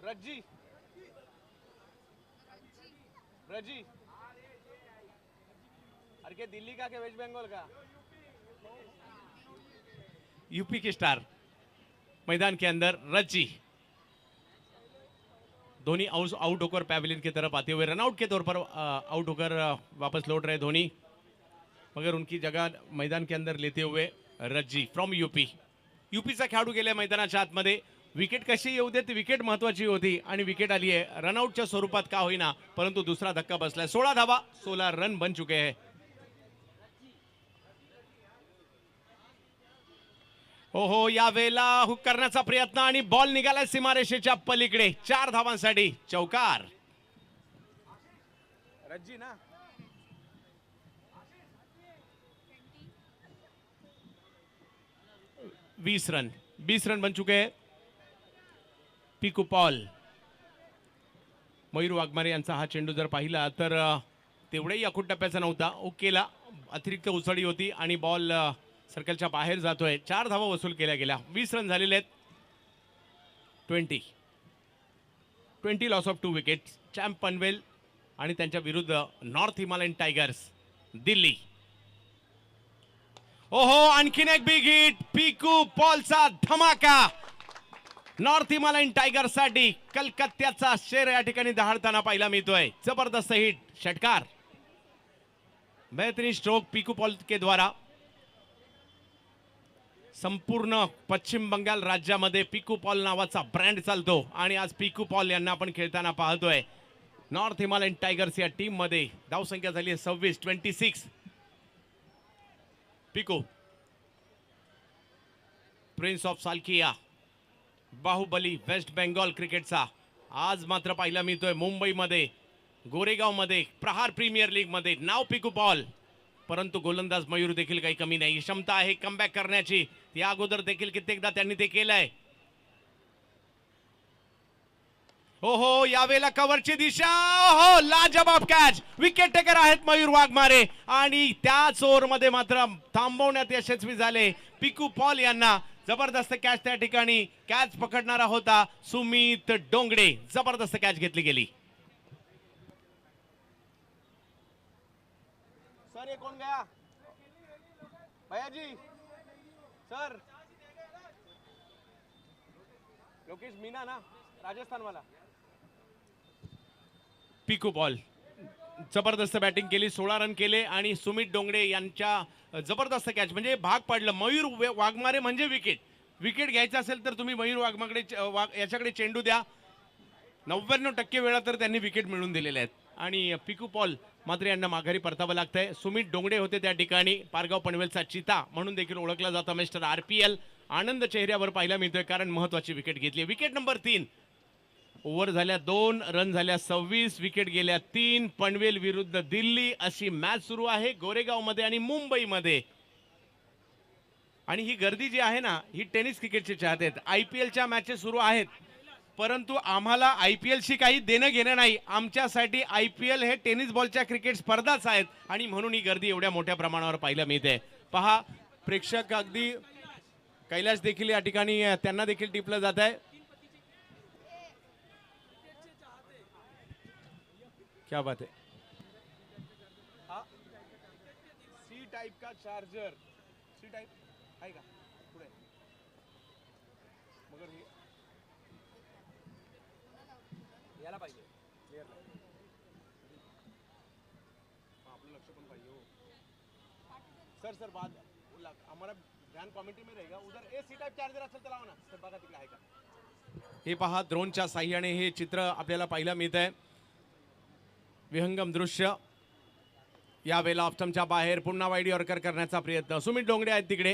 रज्जी रजी अरे के दिल्ली का के वेस्ट बंगाल का यूपी के स्टार मैदान के अंदर रज्जी. धोनी आउट होकर पैवेलियन की तरफ आते हुए रनआउट के तौर पर आउट होकर वापस लौट रहे धोनी मगर उनकी जगह मैदान के अंदर लेते हुए रज्जी फ्रॉम यूपीचा खेळाडू गेल्या मैदानाच्या आतमध्ये. विकेट कशी येऊ दे ती विकेट महत्वाची होती आणि विकेट आली आहे. रनआउटच्या स्वरूपात का होईना परंतु दुसरा धक्का बसलाय. 16 धावा 16 रन बन चुके हैं. हो यावेळेला हुक करण्याचा प्रयत्न आणि बॉल निघालाय सीमारेषेच्या पलीकडे. 4 धावांसाठी चौकार. रज्जी ना 20 रन बन चुके हैं. पिकू पॉल. मयूर वाघमारे यांचा हा चेंडू जर पाहिला तर तेवढाही अखूट टप्प्याचा नव्हता. ओकेला अतिरिक्त उसळी होती आणि बॉल सर्कलच्या बाहेर जातोय. 4 धावा वसूल केल्या गेल्या. 20 रन झालेले आहेत. 20 loss of 2 wickets. Champ Panvel आणि त्यांच्या विरुद्ध नॉर्थ हिमालयन टायगर्स दिल्ली. ओहो, आणखीन एक बिग हिट. पिकू पॉलचा धमाका नॉर्थ हिमालयन टायगर्ससाठी. कलकत्त्याचा शेर या ठिकाणी दहाडताना पाहायला मिळतोय. जबरदस्त हिट, षटकार. बेहतरीन स्ट्रोक पिकू पॉल के द्वारा. संपूर्ण पश्चिम बंगाल राज्यामध्ये पिकू पॉल नावाचा ब्रँड चालतो आणि आज पिकू पॉल यांना आपण खेळताना पाहतोय. नॉर्थ हिमालयन टायगर्स या टीम मध्ये धावसंख्या झाली आहे 26. पिकू, प्रिन्स ऑफ सालकिया, बाहुबली वेस्ट बेंगॉल क्रिकेटचा आज मात्र पाहायला मिळतोय मुंबईमध्ये, गोरेगावमध्ये, प्रहार प्रीमियर लीग मध्ये. नाव पिकू पॉल, परंतु गोलंदाज मयूर देखील काही कमी नाही. क्षमता आहे कमबॅक करण्याची. या अगोदर देखील कित्येकदा त्यांनी ते केलंय. हो हो, यावेळेला कव्हरची दिशा. हो, लाजवाब कॅच. विकेट टेकर आहेत मयूर वाघमारे आणि त्याच ओव्हरमध्ये मात्र थांबवण्यात यशस्वी झाले पिकू पॉल यांना. जबरदस्त कॅच त्या ठिकाणी. कॅच पकडणारा होता सुमित डोंगडे. जबरदस्त कॅच घेतली गेली. सर ये कौन गया भैया जी? सर लोकेश मीना ना, राजस्थान वाला. पिकू पॉल जबरदस्त बॅटिंग केली. 16 रन केले आणि सुमित डोंगडे यांच्या जबरदस्त कॅच. म्हणजे भाग पडलं. मयूर वाघमारे म्हणजे विकेट घ्यायचं असेल तर तुम्ही मयूर वाघमारे याच्याकडे चेंडू द्या. 99% वेळा तर त्यांनी विकेट मिळवून दिलेले आहेत आणि पिकू पॉल मात्र यांना माघारी परतावं लागतंय. सुमित डोंगडे होते त्या ठिकाणी. पारगाव पनवेलचा चिता म्हणून देखील ओळखला जातो. Mister RPL. आनंद चेहऱ्यावर पाहायला मिळतोय कारण महत्वाची विकेट घेतली. Wicket number 3. ओव्हर झाल्या 2, रन झाल्या 26, विकेट गेल्या 3. पनवेल विरुद्ध दिल्ली अशी मॅच सुरू आहे गोरेगावमध्ये आणि मुंबईमध्ये. आणि ही गर्दी जी आहे ना, ही टेनिस क्रिकेटची चाहते आहेत. IPLच्या मॅचेस सुरू आहेत, परंतु आम्हाला IPLशी काही देणं घेणं नाही. आमच्यासाठी IPL हे टेनिस बॉलच्या क्रिकेट स्पर्धाच आहेत आणि म्हणून ही गर्दी एवढ्या मोठ्या प्रमाणावर पाहायला मिळते. पहा, प्रेक्षक अगदी कैलाश देखील या ठिकाणी त्यांना देखील टिपलं जात आहे. क्या बात है. सी टाइप का चार्जर. सी टाइप आहे का पुढे? मगर हे याला पाहिजे. क्लिअर नाही. आपलं लक्ष पण पाहिजे हो. सर बाद हमारा ध्यान कमेटी में रहेगा. उधर ए सी टाइप चार्जर असेल तर लावा ना. सर बघा तिकडे आहे का. हे पहा, ड्रोनच्या साह्याने हे चित्र आपल्याला पाहायला मिळत आहे. विहंगम दृश्य. यावेळेला ऑप्टमच्या बाहेर पुन्हा वाईड यॉर्कर करण्याचा प्रयत्न. सुमित डोंगडे आहेत तिकडे.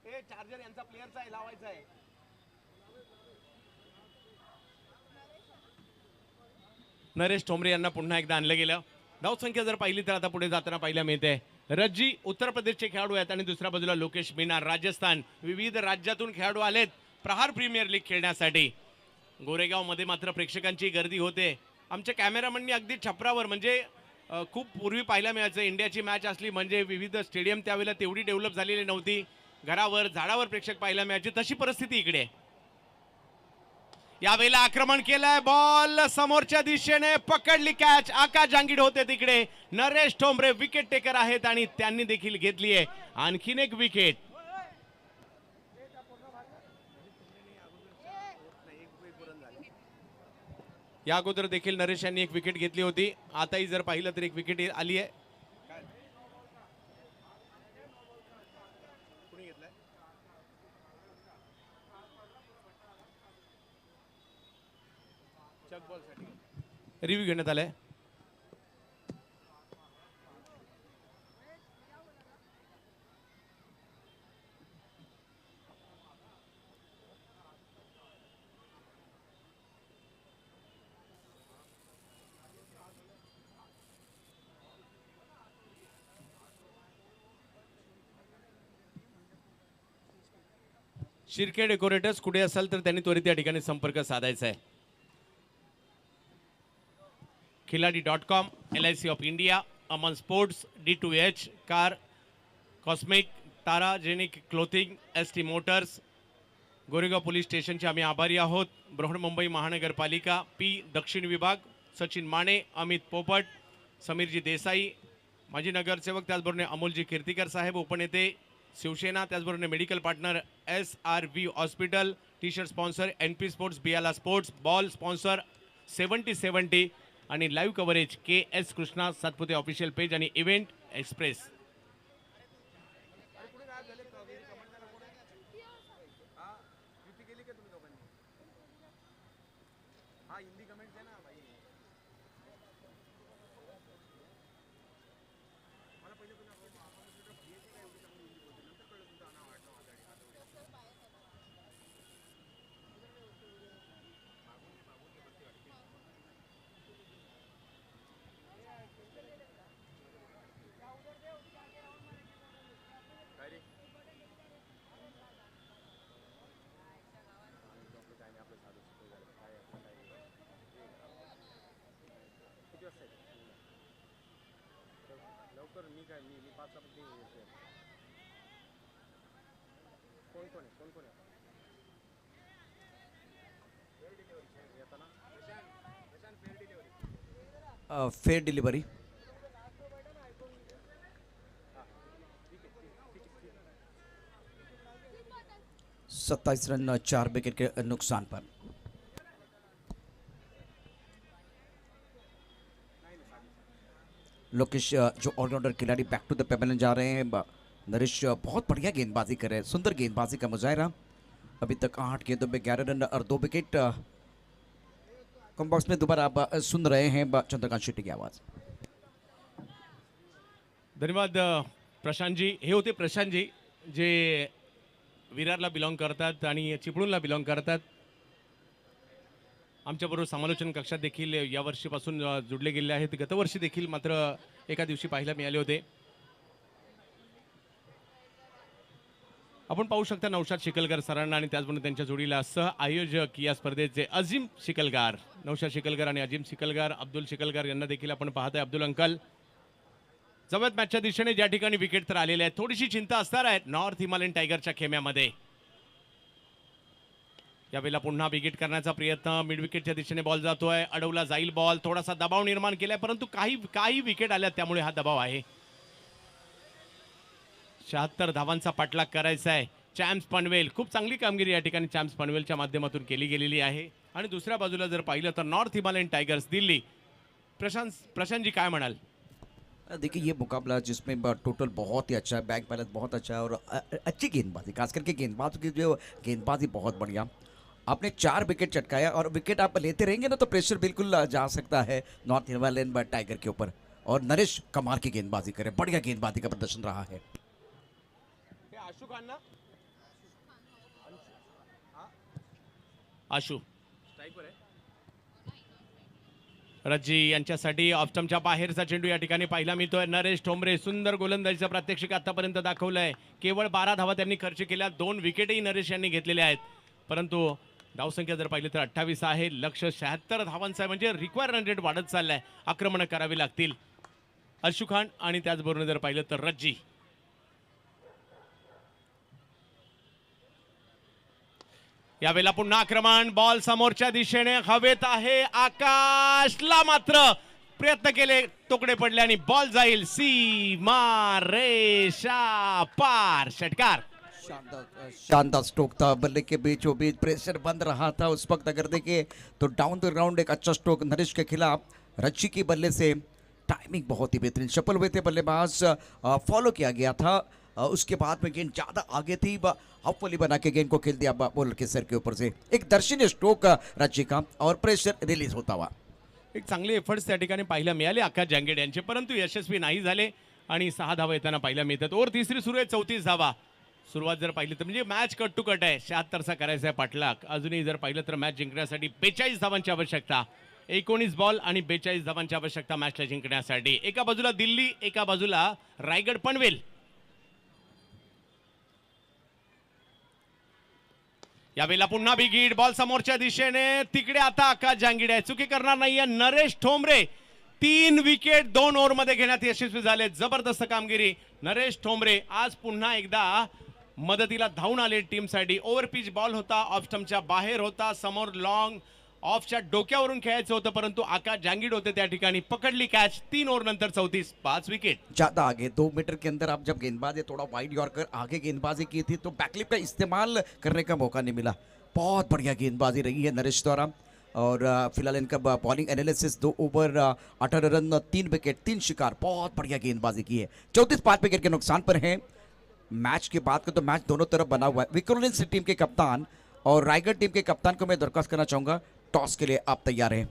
ए चार्जर यांचा प्लेअरचा आहे, लावायचा आहे. नरेश ठोंबरे यांना पुन्हा एकदा आणलं गेलं. धावसंख्या जर पाहिली तर आता पुढे जाताना पाहायला मिळते. रज्जी उत्तर प्रदेशचे खेळाडू आहेत आणि दुसऱ्या बाजूला लोकेश मीना राजस्थान. विविध राज्यातून खेळाडू आलेत प्रहार प्रीमियर लीग खेळण्यासाठी. गोरेगावमध्ये मात्र प्रेक्षकांची गर्दी होते. आमच्या कॅमेरामॅननी अगदी छपरावर, म्हणजे खूप पूर्वी पाहायला मिळायचं, इंडियाची मॅच असली म्हणजे विविध स्टेडियम त्यावेळेला तेवढी डेव्हलप झालेली नव्हती. घरावर झाडावर प्रेक्षक पाहायला मिळायचे. तशी परिस्थिती इकडे. यावेळेला आक्रमण केलंय. बॉल समोरच्या दिशेने पकडली कॅच. आकाश जांगीड होते तिकडे. नरेश ठोंबरे विकेट टेकर आहेत आणि त्यांनी देखील घेतली आहे आणखीन एक विकेट. या अगोदर देखील नरेश यांनी एक विकेट घेतली होती. आताही जर पाहिलं तर एक विकेट आली आहे. रिव्ह्यू घेण्यात आलाय. शिर्के डेकोरेटर्स कुठे असाल तर त्यांनी त्वरित या ठिकाणी संपर्क साधायचा आहे. खिलाडी.com, LIC of India, Aman sports, D2H car, cosmic, तारा जेनिक clothing, ST motors, Goregaon police स्टेशनचे आम्ही आभारी आहोत. बृहन्मुंबई महानगरपालिका, P दक्षिण विभाग, सचिन माने, अमित पोपट, समीरजी देसाई, माजी नगरसेवक, त्याचबरोबर अमोलजी कीर्तिकर साहेब, उपनेते शिवसेना, त्याचबरोबर medical partner SRV hospital, T shirt sponsor NP sports, बियाला स्पोर्ट्स, बॉल स्पॉन्सर 7070 आणि live coverage KS Krishna Satpute official page आणि इव्हेंट एक्सप्रेस. Fair delivery. सत्ताईस रन 4 विकेट के नुकसान पर. लोकेश जो ऑलराउंडर खिलाड़ी बैक टू द पेवेलियन जा रहे हैं. नरेश बहुत बढ़िया गेंदबाजी कर रहे हैं, सुंदर गेंदबाजी का मुजाहरा. अभी तक 8 गेंदों में 11 रन और 2 विकेट. कम बॉक्स में दोबारा आप सुन रहे हैं चंद्रकांत शेट्टी की आवाज. धन्यवाद प्रशांतजी. हे होते प्रशांतजी जे विरारला बिलॉंग करतात आणि चिपळूणला बिलॉंग करतात. आमच्याबरोबर समालोचन कक्षात देखील यावर्षीपासून जुडले गेले आहेत. गतवर्षी देखील मात्र एका दिवशी पाहायला मिळाले होते. आपण पाहू शकता नौशाद शिकलकर सरांना आणि त्याचबरोबर त्यांच्या जोडीला सह आयोजक या स्पर्धेचे अजीम शिकलगार, नौशाद शिकलकर आणि अजीम शिकलगार, अब्दुल शिकलगार यांना देखील आपण पाहताय. अब्दुल अंकल जवळ मॅचच्या दिशेने ज्या ठिकाणी विकेट तर आलेले आहेत, थोडीशी चिंता असणार आहे नॉर्थ हिमालयन टायगरच्या खेम्यामध्ये. यावेळेला पुन्हा विकेट करण्याचा प्रयत्न, मिड विकेटच्या दिशेने बॉल जातोय, अडवला जाईल बॉल, थोडासा दबाव निर्माण केलाय परंतु काही विकेट आल्या त्यामुळे हा दबाव आहे. 76 धावांचा पाठलाग करायचा आहे. चॅम्प्स पनवेल, खूप चांगली कामगिरी या ठिकाणी चॅम्प्स पनवेलच्या माध्यमातून केली गेलेली आहे. आणि दुसऱ्या बाजूला जर पाहिलं तर नॉर्थ हिमालयन टायगर्स दिल्ली. प्रशांतजी काय म्हणाल? देखिए ये मुकाबला जिसमें टोटल बहुत ही अच्छा है, बैक बैलेंस बहुत अच्छा है और अच्छी गेंदबाजी, खास करके गेंदबाज की जो गेंदबाजी बहुत बढ़िया. आपने 4 विकेट चटकाया और विकेट आप लेते रहेंगे ना तो प्रेशर बिल्कुल जा सकता है नॉर्थ हिमालयन टाइगर के ऊपर. और नरेश कमाल की गेंदबाजी करे, बढ़िया गेंदबाजी का प्रदर्शन रहा है. आशू रज्जी यांच्यासाठी ऑफस्टमच्या बाहेरचा चेंडू या ठिकाणी पाहिला मिळतोय. नरेश ठोंबरे सुंदर गोलंदाजीचं प्रात्यक्षिक आतापर्यंत दाखवलंय. केवळ 12 धावा त्यांनी खर्च केल्या, 2 विकेटही नरेश यांनी घेतलेल्या आहेत. परंतु धावसंख्या जर पाहिली तर 28 आहे. लक्ष 76 धावांचं आहे, म्हणजे रिक्वायर रन रेट वाढत चाललाय. आक्रमण करावी लागतील अर्शू खान आणि त्याचबरोबर जर पाहिलं तर रज्जी. यावेळेला पुन्हा आक्रमण, बॉल समोरच्या दिशेने हवेत आहे. आकाशला मात्र प्रयत्न केले, तोकडे पडले आणि बॉल जाईल सीमा रेषा पार. षटकार. शानदार स्ट्रोक था, बल्ले के बीचों बीच प्रेशर बंद रहा था उस वक्त. अगर देखें तो डाउन द ग्राउंड एक अच्छा स्ट्रोक नरेश के खिलाफ. रज्जी की बल्ले से टाइमिंग बहुत ही बेहतरीन, सफल हुए थे बल्लेबाज, फॉलो किया गया था. उसके बाद में गेंद ज़्यादा आगे थी, हॉपफुली बना के गेंद को खेल दिया बॉलर के सर के ऊपर से. एक दर्शनीय स्ट्रोक रज्जी का और प्रेशर रिलीज होता हुआ. एक चांगले एफर्ट्स त्या ठिकाणी पाहायला मिळाले आकाश जांगेड यांचे, परंतु यशस्वी नाही झाले आणि 6 धावा येताना पाहायला मिळतात. ओव्हर तिसरी सुरू आहे, 34 धावा. सुरुवात जर पाहिली तर म्हणजे मॅच कट टू कट आहे. 76चा करायचा आहे पाठलाग. अजूनही जर पाहिलं तर मॅच जिंकण्यासाठी 42 धावांची आवश्यकता. 19 बॉल आणि 42 धावांची आवश्यकता मॅचला जिंकण्यासाठी. एका बाजूला दिल्ली, एका बाजूला रायगड पनवेल. यावेळेला पुन्हा बिग हिट, बॉल समोरच्या दिशेने, तिकडे आता आकाश जांगिड आहे, चुकी करणार नाहीये नरेश ठोंबरे. 3 विकेट 2 ओव्हरमध्ये घेण्यात यशस्वी झाले. जबरदस्त कामगिरी नरेश ठोंबरे. आज पुन्हा एकदा मदतीला धावून आले टीमसाठी. ओव्हर पिच बॉल होता, ऑफ स्टंपच्या बाहेर होता, समोर लॉंग ऑफच्या डोक्यावरून खेळायचं होतं, परंतु आकाश जांगिड होते त्या ठिकाणी, पकडली कॅच. 3 ओव्हर नंतर 34, 5 विकेट. ज्यादा आगे 2 मीटर के अंदर आप जब गेंदबाजी थोड़ा वाइड यॉर्कर आगे गेंदबाजी की थी तो बैकलिप का इस्तेमाल करने का मौका नहीं मिला. बहुत बढ़िया गेंदबाजी रही है नरेश द्वारा. और फिलहाल इनका bowling analysis 2 over 18 run 3 wicket 3 शिकार, बहुत बढ़िया गेंदबाजी की है. 34-5 विकेट के नुकसान पर है. मैच की बात करें तो मैच दोनों तरफ बना हुआ है. विक्रोलिंस टीम के कप्तान और रायगढ़ टीम के कप्तान को मैं दरख्वास्त करना चाहूंगा, टॉस के लिए आप तैयार हैं.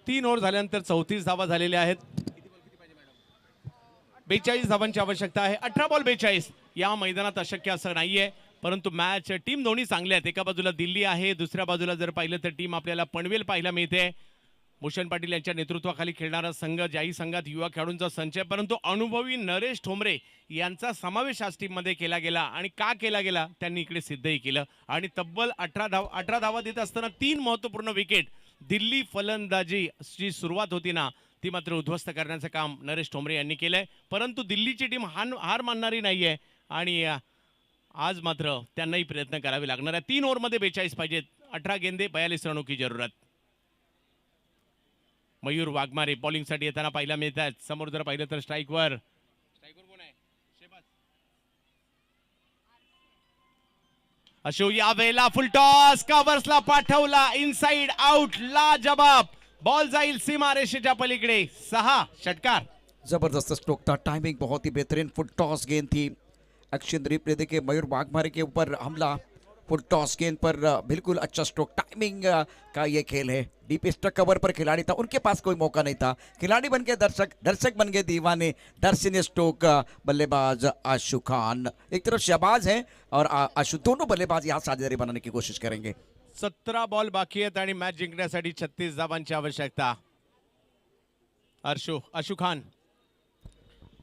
तीन ओव्हर झाल्यानंतर 34 धावा झालेल्या आहेत. 42 धावांची आवश्यकता आहे. 18 बॉल 42 या मैदानात अशक्य असं नाहीये, परंतु मॅच टीम दोन्ही चांगल्या आहेत. एका बाजूला दिल्ली आहे, दुसऱ्या बाजूला जर पाहिलं तर टीम आपल्याला पनवेल पाहायला मिळते. भूषण पाटील यांच्या नेतृत्वाखाली खेळणारा संघ, ज्याही संघात युवा खेळाडूंचा संच आहे, परंतु अनुभवी नरेश ठोंबरे यांचा समावेश आज टीममध्ये केला गेला. आणि का केला गेला त्यांनी इकडे सिद्धही केलं. आणि तब्बल 18 धावा देत असताना 3 महत्त्वपूर्ण विकेट. दिल्ली फलंदाजी जी सुरुवात होती ना, ती मात्र उद्ध्वस्त करण्याचं काम नरेश ठोंबरे यांनी केलंय. परंतु दिल्लीची टीम हार मानणारी नाहीये आणि आज मात्र त्यांनाही प्रयत्न करावे लागणार आहे. 3 ओव्हरमध्ये 42 पाहिजेत. 18 गेंदे 42 रनों की जरूरत. मयूर वाघमारे बॉलिंगसाठी येताना पाहायला मिळतात. समोर जर पाहिलं तर स्ट्राईकवर कोण आहे? शेबाज. अशोक यावेळेला फुल टॉस, कव्हर्सला पाठवला, इनसाइड आउट, ला जवाब. बॉल जाईल सीमा रेषेच्या पलीकडे. 6 षटकार. जबरदस्त स्ट्रोक था, टाइमिंग बहुत ही बेहतरीन. फुल टॉस गेंद थी. एक्शन रिप्ले देखिए, मयूर वाघमारे के ऊपर हमला फुल टॉस गेंद पर, बिल्कुल अच्छा स्ट्रोक. टाइमिंग का ये खेल है. डीप स्टक कवर पर खिलाड़ी था, उनके पास कोई मौका नहीं था. खिलाड़ी बन गए दर्शक, दर्शक बन गए दीवाने. दर्शनीय स्ट्रोक. बल्लेबाज आशु खान एक तरफ शहबाज हैं और आशु, दोनों बल्लेबाज यहाँ साझेदारी बनाने की कोशिश करेंगे. 17 बॉल बाकी आहेत आणि मॅच जिंकण्यासाठी 36 धावांची आवश्यकता.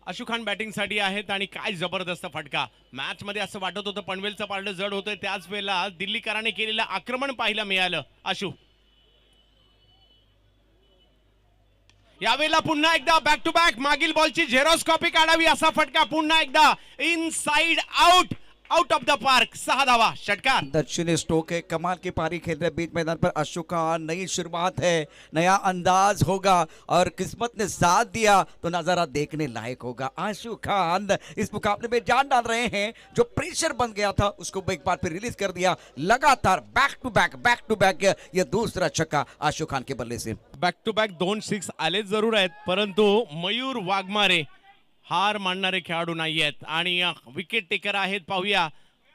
आशु खान बॅटिंगसाठी आहेत आणि काय जबरदस्त फटका. मॅच मध्ये असं वाटत होतं पनवेलचं पारडं जड होतंय, त्याच वेळेला दिल्लीकरांनी केलेलं आक्रमण पाहायला मिळालं. आशु यावेळेला पुन्हा एकदा बॅक टू बॅक, मागील बॉलची झेरॉक्स कॉपी काढावी असा फटका. पुन्हा एकदा inside out, out of the park. 6 धावा षटकार. दक्षिणी स्ट्रोक है, कमाल की पारी खेल रहे बीच मैदान पर आशु खान. नई शुरुआत है, नया अंदाज होगा और किस्मत ने साथ दिया तो नजारा देखने लायक होगा. आशु खान इस मुकाबले में जान डाल रहे हैं. जो प्रेशर बन गया था उसको एक बार फिर रिलीज कर दिया. लगातार बैक टू बैक ये दूसरा छक्का आशु खान के बल्ले से. बॅक टू बॅक 2 6 आले जरूर आहेत, परंतु मयूर वाघमारे हार मानणारे खेळाडू नाही आहेत आणि विकेट टेकर आहेत. पाहूया,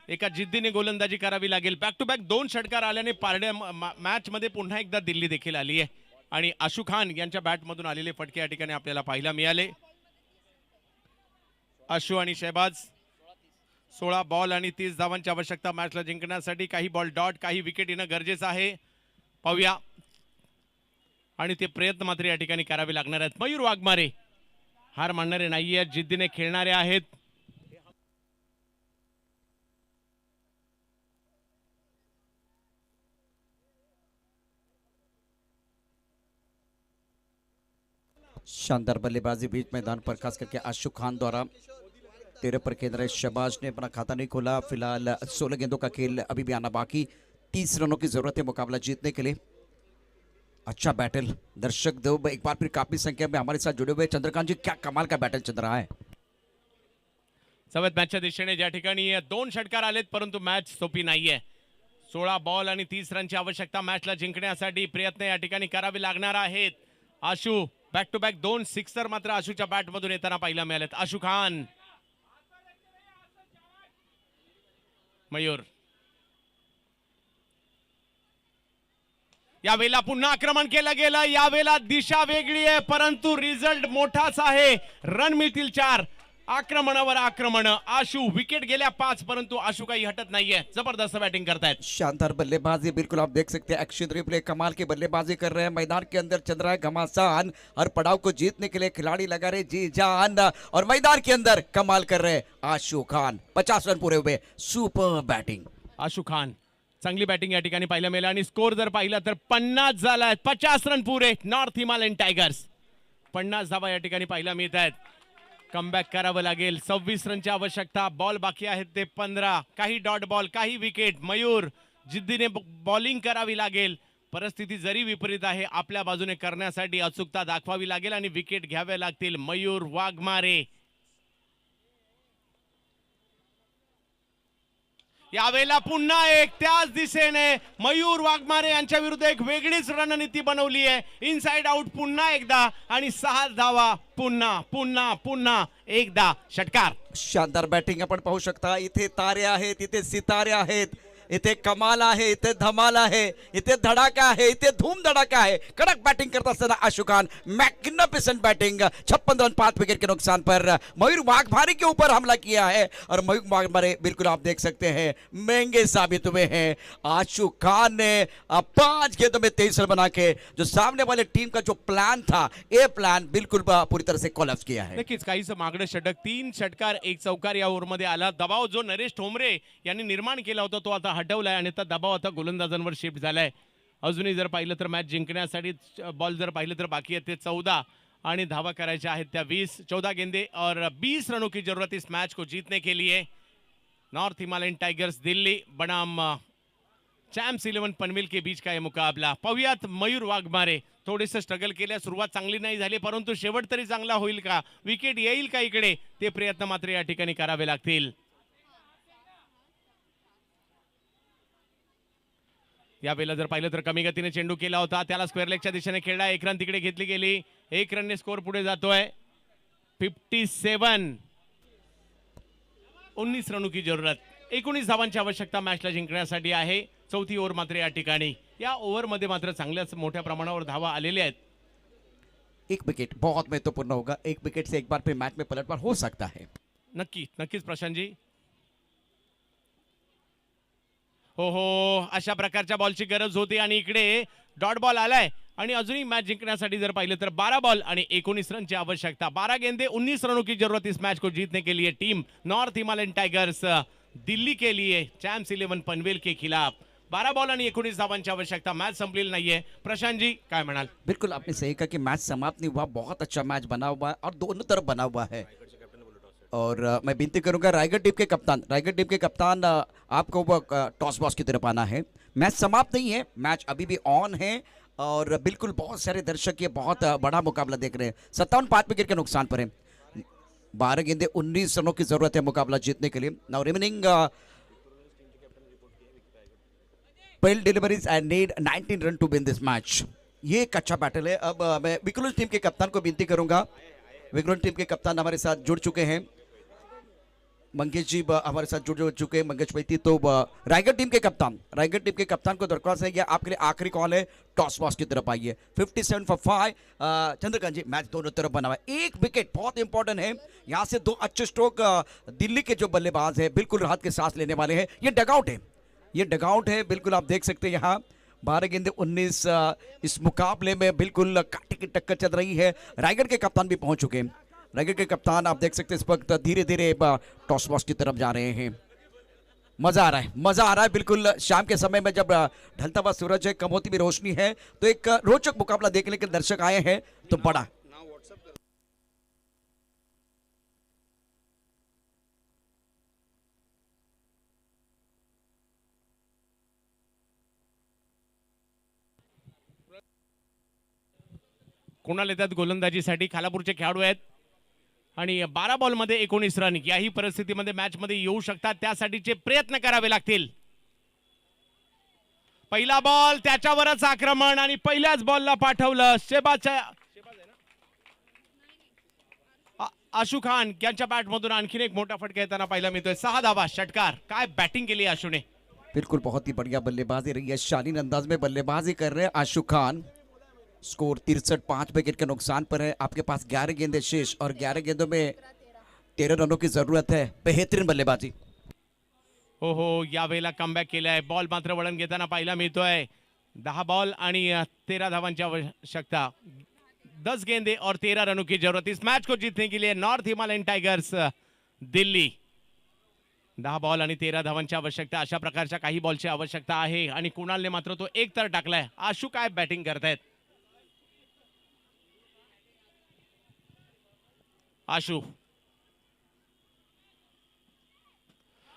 एका जिद्दीने गोलंदाजी करावी लागेल. बॅक टू बॅक 2 षटकार आल्याने पारड्या मॅच मध्ये पुन्हा एकदा दिल्ली देखील आली आहे आणि आशु खान यांच्या बॅटमधून आलेले फटके या ठिकाणी आपल्याला पाहायला मिळाले. आशु आणि शहबाज. 16 बॉल आणि 30 धावांची आवश्यकता मॅचला जिंकण्यासाठी. काही बॉल डॉट, काही विकेट येणं गरजेचं आहे. पाहूया, आणि ते प्रयत्न मात्र या ठिकाणी करावे लागणार आहेत. मयूर वाघमारे हार मानणारे नाही आहेत, जिद्दीने खेळणारे आहेत. शानदार बल्लेबाजी बीच मैदान पर, खास करके आशु खान द्वारा. 13 पर खेल रहे शहबाज ने अपना खाता नहीं खोला. फिलहाल 16 गेंदों का खेल अभी भी आना बाकी. 30 रनों की जरूरत है मुकाबला जीतने के लिए. अच्छा बैटल. दर्शक दो एक बार फिर काफी संख्या में हमारे साथ जुड़े हुए. चंद्रकांत जी, क्या कमाल का बैटल चल रहा है. सवत मॅचच्या दिशेने ज्या ठिकाणी 2 षटकार आलेत, परंतु मॅच सोपी नाहीये. 16 बॉल आणि 30 रनची आवश्यकता मॅचला जिंकण्यासाठी. प्रयत्न या ठिकाणी करावे लागणार आहेत. आशु बॅक टू बॅक 2 सिक्सर मात्र आशुच्या बॅटमधून येताना पाहायला मिळालेत. आशु खान. मयूर यावेळेला पुन्हा आक्रमण केलं गेलं. यावेळेला दिशा वेगळी आहे, परंतु रिझल्ट मोठाच आहे. रन मिळतील 4. आक्रमणावर आक्रमण. आशू विकेट गेल्या 5 परंतु आशू काही हटत नाहीये. जबरदस्त बॅटिंग करतायत. शानदार बल्लेबाजी, बिल्कुल आप देख सकते हैं एक्शन रिप्ले, कमाल की बल्लेबाजी कर रहे हैं, मैदान के अंदर चल रहा है घमासान, हर पड़ाव को जीतने के लिए खिलाड़ी लगा रहे जी जान, और मैदान के अंदर कमाल कर रहे हैं आशू खान. 50 रन पूरे हुए, सुपर बैटिंग. आशू खान चांगली बॅटिंग या ठिकाणी पाहायला मिळाली आणि स्कोर जर पाहिला तर 50 झाला. 50 रन पुरे नॉर्थ हिमालयन टायगर्स. 50 धावा या ठिकाणी पाहायला मिळत आहेत. कमबॅक करावं लागेल. 26 रनची आवश्यकता. बॉल बाकी आहेत ते 15. काही डॉट बॉल, काही विकेट. मयूर जिद्दीने बॉलिंग करावी लागेल. परिस्थिती जरी विपरीत आहे आपल्या बाजूने करण्यासाठी अचूकता दाखवावी लागेल आणि विकेट घ्याव्या लागतील. मयूर वाघमारे यावेळेला पुन्हा एक त्याच दिशेने मयूर वाघमारे यांच्या विरुद्ध एक वेगळीच रणनीती बनवली आहे. इनसाइड आउट पुन्हा एकदा आणि 6 धावा. पुन्हा पुन्हा पुन्हा एकदा षटकार. शानदार बॅटिंग आपण पाहू शकता. इथे तारे आहेत, इथे सितारे आहेत, इथे कमाल आहे, इथे धमाल आहे, इथे धडाका आहे, इथे धूम धडाका आहे. कडक बैटिंग करता असताना Ashu Khan, magnificent batting. 56 run 5 wicket के नुकसान पर मयूर वाघमारे के ऊपर हमला किया है और मयूर वाघमारे बिल्कुल आप देख सकते हैं महंगे साबित हुए हैं. आशू खान ने 5 गेंदों में 23 रन बना के जो सामने वाले टीम का जो प्लान था, ये प्लान बिल्कुल पूरी तरह से कोलॅप्स किया है. नक्कीच काहीच मागणं षटक. 3 षटकार 1 चौकार या ओव्हरमध्ये आला. दबाव जो नरेश ठोंबरे यांनी निर्माण केला होता तो आता हटवलाय आणि त्या दबाव आता गोलंदाजांवर शिफ्ट झालाय. अजूनही जर पाहिलं तर मॅच जिंकण्यासाठी बॉल जर पाहिलं तर बाकी आहेत ते 14 आणि धावा करायच्या आहेत त्या 20. 14 गेंदे और 20 रनों की जरूरत इस मैच को जीतने के लिए. नॉर्थ हिमालयन टाइगर्स दिल्ली बनाम चॅम्प्स 11 पनवेल के बीच का ये मुकाबला. पाहुयात मयूर वाघमारे थोडेसे स्ट्रगल केल्या. सुरुवात चांगली नाही झाली परंतु शेवट तरी चांगला होईल का, विकेट येईल का इकडे, ते प्रयत्न मात्र या ठिकाणी करावे लागतील. यावेळेला जर पाहिलं तर कमी गतीने चेंडू केला होता, त्याला स्क्वेअर लेगच्या दिशेने खेळला. 1 रन तिकडे घेतली गेली. 1 रनने स्कोर पुढे जातोय. 57. 19 रनों की जरूरत. 19 धावांची आवश्यकता मॅचला जिंकण्यासाठी आहे. चौथी ओव्हर मात्र या ठिकाणी. या ओव्हरमध्ये मात्र चांगल्याच मोठ्या प्रमाणावर धावा आलेल्या आहेत. एक विकेट बहुत महत्वपूर्ण होगा. एक विकेट से एक बार फिर मैच में पलटवार हो सकता है. नक्कीच प्रशांतजी. हो अशा प्रकारच्या बॉलची गरज होती आणि इकडे डॉट बॉल आलाय आणि अजूनही मॅच जिंकण्यासाठी जर पाहिलं तर 12 बॉल आणि 19 रनची आवश्यकता. 12 गेंदे 19 रनों की जरूरत इस मैच को जीतने के लिए. Team north Himalayan tigers Delhi के लिए चॅम्प्स 11 पनवेल के खिलाफ. 12 बॉल आणि 19 धावांची आवश्यकता. मॅच संपलेली नाहीये. प्रशांत जी काय म्हणाल? बिल्कुल आपने सही कहा कि मैच समाप्त नहीं हुआ, बहुत अच्छा मैच बना हुआ है और दोनों तरफ बना हुआ है. और मैं विनती करूंगा रायगढ़ टीम के कप्तान आपको वो टॉस बॉक्स की तरफ आना है. मैच समाप्त नहीं है, मैच अभी भी ऑन है और बिल्कुल बहुत सारे दर्शक ये बहुत बड़ा मुकाबला देख रहे हैं. 57 5 विकेट के नुकसान पर है. 12 गेंदे 19 रनों की जरूरत है मुकाबला जीतने के लिए. नाउ रिमेनिंग पेल deliveries I need 19 run to win this match. ये एक अच्छा बैटल है. अब मैं विक्रोंज टीम के कप्तान को विनती करूंगा. विक्रोंज टीम के कप्तान हमारे साथ जुड़ चुके हैं. मंगेश जी हमारे साथ जुड़ चुके हैं. मंगेश भाई तो रायगढ़ टीम के कप्तान को दरख्वास्त है कि आपके लिए आखिरी कॉल है. टॉस बॉक्स की तरफ आइए. 57 for 5. चंद्रकांत जी मैच दोनों तरफ बना हुआ है. एक विकेट बहुत इंपॉर्टेंट है. यहाँ से 2 अच्छे स्ट्रोक दिल्ली के जो बल्लेबाज है बिल्कुल राहत के सांस लेने वाले हैं. ये डगआउट है बिल्कुल आप देख सकते हैं. यहाँ 12 गेंदे 19 इस मुकाबले में बिल्कुल कांटे की टक्कर चल रही है. रायगढ़ के कप्तान भी पहुंच चुके हैं. रायगढ़ के कप्तान आप देख सकते हैं इस वक्त धीरे धीरे टॉस बॉक्स की तरफ जा रहे हैं. मजा आ रहा है बिल्कुल. शाम के समय में जब ढलता हुआ सूरज है, कम होती भी रोशनी है, तो एक रोचक मुकाबला देखने के दर्शक आए हैं तो बड़ा. कोणाला येतात गोलंदाजीसाठी? खालापूरचे खेळाडू आहेत आणि 12 बॉलमध्ये 19 रन. याही परिस्थितीमध्ये मॅच मध्ये येऊ शकतात, त्यासाठीचे प्रयत्न करावे लागतील. पहिला बॉल त्याच्यावरच आक्रमण आणि पहिल्याच बॉलला पाठवलं. आशू खान यांच्या बॅटमधून आणखीन एक मोठा फटका येताना पाहायला मिळतोय. 6 धावा. षटकार. काय बॅटिंग केली आशूने. बिल्कुल बहुत ही बढ़िया बल्लेबाजी रही है. शालीन अंदाज में बल्लेबाजी कर रहे हैं आशू खान. स्कोर 63 5 विकेट के नुकसान पर है. आपके पास 11 गेंदे शेष और 11 गेंदों में 13 रनों की जरूरत है, बेहतरीन बल्लेबाजी। हो हो, यावेळेला कमबॅक केलाय. बॉल मात्र वळण घेताना पाहायला मिळतोय. 10 बॉल आणि 13 धावांची आवश्यकता. 10 गेंदे और 13 रनों की जरूरत इस मैच को जीतने के लिए north Himalayan tigers Delhi. 10 ball आणि 13 धावांची आवश्यकता, अशा प्रकारच्या काही बॉलची आवश्यकता आहे. आणि कुणालने मात्र तो एक तर टाकलाय. आशू काय बॅटिंग करतायत. आशू,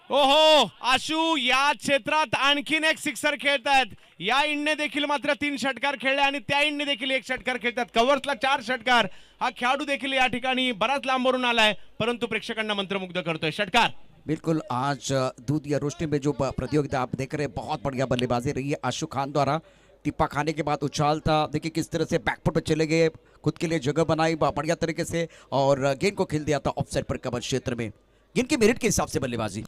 ओहो, आशू या क्षेत्रात आणखीन एक सिक्सर खेळतायत. या इंडने देखील मात्र 3 षटकार खेळले आणि त्या इंडने देखील 1 षटकार खेळतात. कव्हर्सला 4 षटकार. हा खेळाडू देखील या ठिकाणी बराच लांबवरून आलाय, परंतु प्रेक्षकांना मंत्रमुग्ध करतोय. षटकार. बिल्कुल, आज दूध या रोशनी में जो प्रतियोगिता आप देख रहे हैं, बहुत बढ़िया बल्लेबाजी रही है आशु खान द्वारा। टिप्पा खाने के बाद उछाल था, देखिए किस तरह से बैकफुट पे चले गए, खुद के लिए जगह बनाई बढ़िया तरीके से और गेंद को खेल दिया था ऑफसाइड पर कवर क्षेत्र में। गेंद की मेरिट के हिसाब से बल्लेबाजी।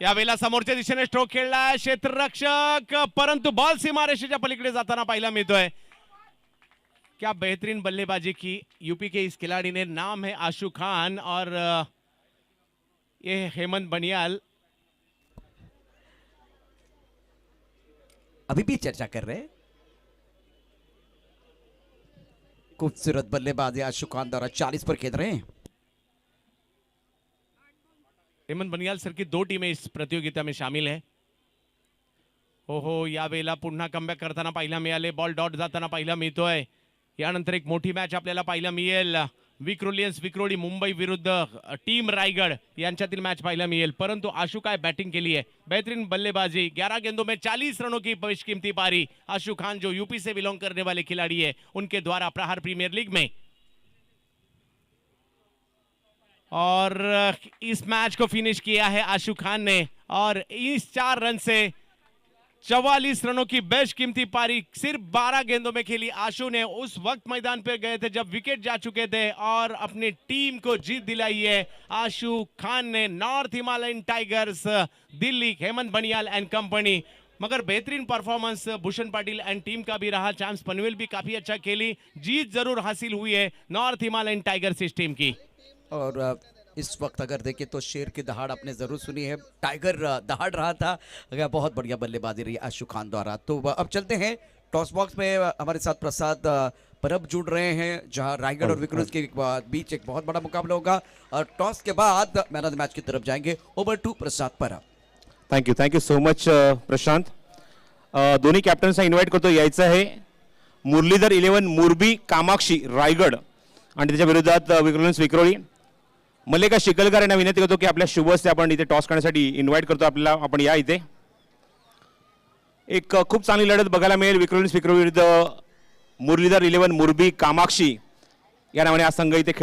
यावेळेला समोरच्या दिशेने स्ट्रोक खेळलाय क्षेत्ररक्षक, परंतु बॉल सीमारेषेच्या पलीकडे जाताना पाहायला मिळतोय. क्या बेहतरीन बल्लेबाजी की यूपी के इस खिलाड़ी ने. नाम है आशु खान और ये हेमंत बनियाल अभी भी चर्चा कर रहे हैं। खूबसूरत बल्लेबाजी आशु खान द्वारा 40 पर खेल रहे हैं। हेमंत बनियाल सर की 2 टीमें इस प्रतियोगिता में शामिल है. हो हो, यावेळेला पुन्हा कमबॅक करताना पाहायला मिळाले. बॉल डॉट जाताना पाहायला मिळतोय. यानंतर एक मोठी मॅच आपल्याला पाहायला मिळेल. विक्रोलियन्स विक्रोळी मुंबई विरुद्ध टीम रायगढ़ यांच्यातील मॅच पाहायला मिळेल. परंतु आशु काय बैटिंग के लिए बेहतरीन बल्लेबाजी. 11 गेंदों में 40 रनों की बशकीमती पारी. आशु खान जो यूपी से बिलोंग करने वाले खिलाड़ी है, उनके द्वारा प्रहार प्रीमियर लीग में. और इस मैच को फिनिश किया है आशु खान ने और इस 4 रन से 44 रनों की बेशकीमती पारी सिर्फ 12 गेंदों में खेली. आशु ने उस वक्त मैदान पर गए थे जब विकेट जा चुके थे और अपनी टीम को जीत दिलाई है आशु खान ने. North Himalayan tigers Delhi, Hemant Banihal and company. मगर बेहतरीन performance Bhushan Patil and team का भी रहा. चैम्स पनवेल भी काफी अच्छा खेली. जीत जरूर हासिल हुई है नॉर्थ हिमालयन टाइगर्स इस टीम की. और इस वक्त अगर देखें तो शेर की दहाड़ आपने जरूर सुनी है, टाइगर दहाड़ रहा था. अगर बहुत बढ़िया बल्लेबाजी रही आशु खान द्वारा. तो अब चलते हैं टॉस बॉक्स में. हमारे साथ प्रसाद परब जुड़ रहे हैं, जहां रायगढ़ और विक्रोज के बीच एक बहुत बड़ा मुकाबला होगा और टॉस के बाद मैन ऑफ द मैच की तरफ जाएंगे. ओवर टू प्रसाद परब. थँक्यू सो मच प्रशांत. दोन्ही कॅप्टन्सना इन्व्हाइट करतो, यायचं आहे. मुरलीधर 11 मुरबी कामाक्षी रायगड आणि त्याच्या विरोधात विक्रोलियन्स विक्रोळी. मल्लिका शिकलकर यांना विनंती करतो की आपल्या शुभ हस्ते आपण इथे टॉस करण्यासाठी इन्व्हाइट करतो आपल्याला. आपण या इथे. एक खूप चांगली लढत बघायला मिळेल. विक्रोलियन्स विक्रोळी विरुद्ध मुरलीधर 11 मुरबी कामाक्षी या नावाने हा संघ इथे खेळ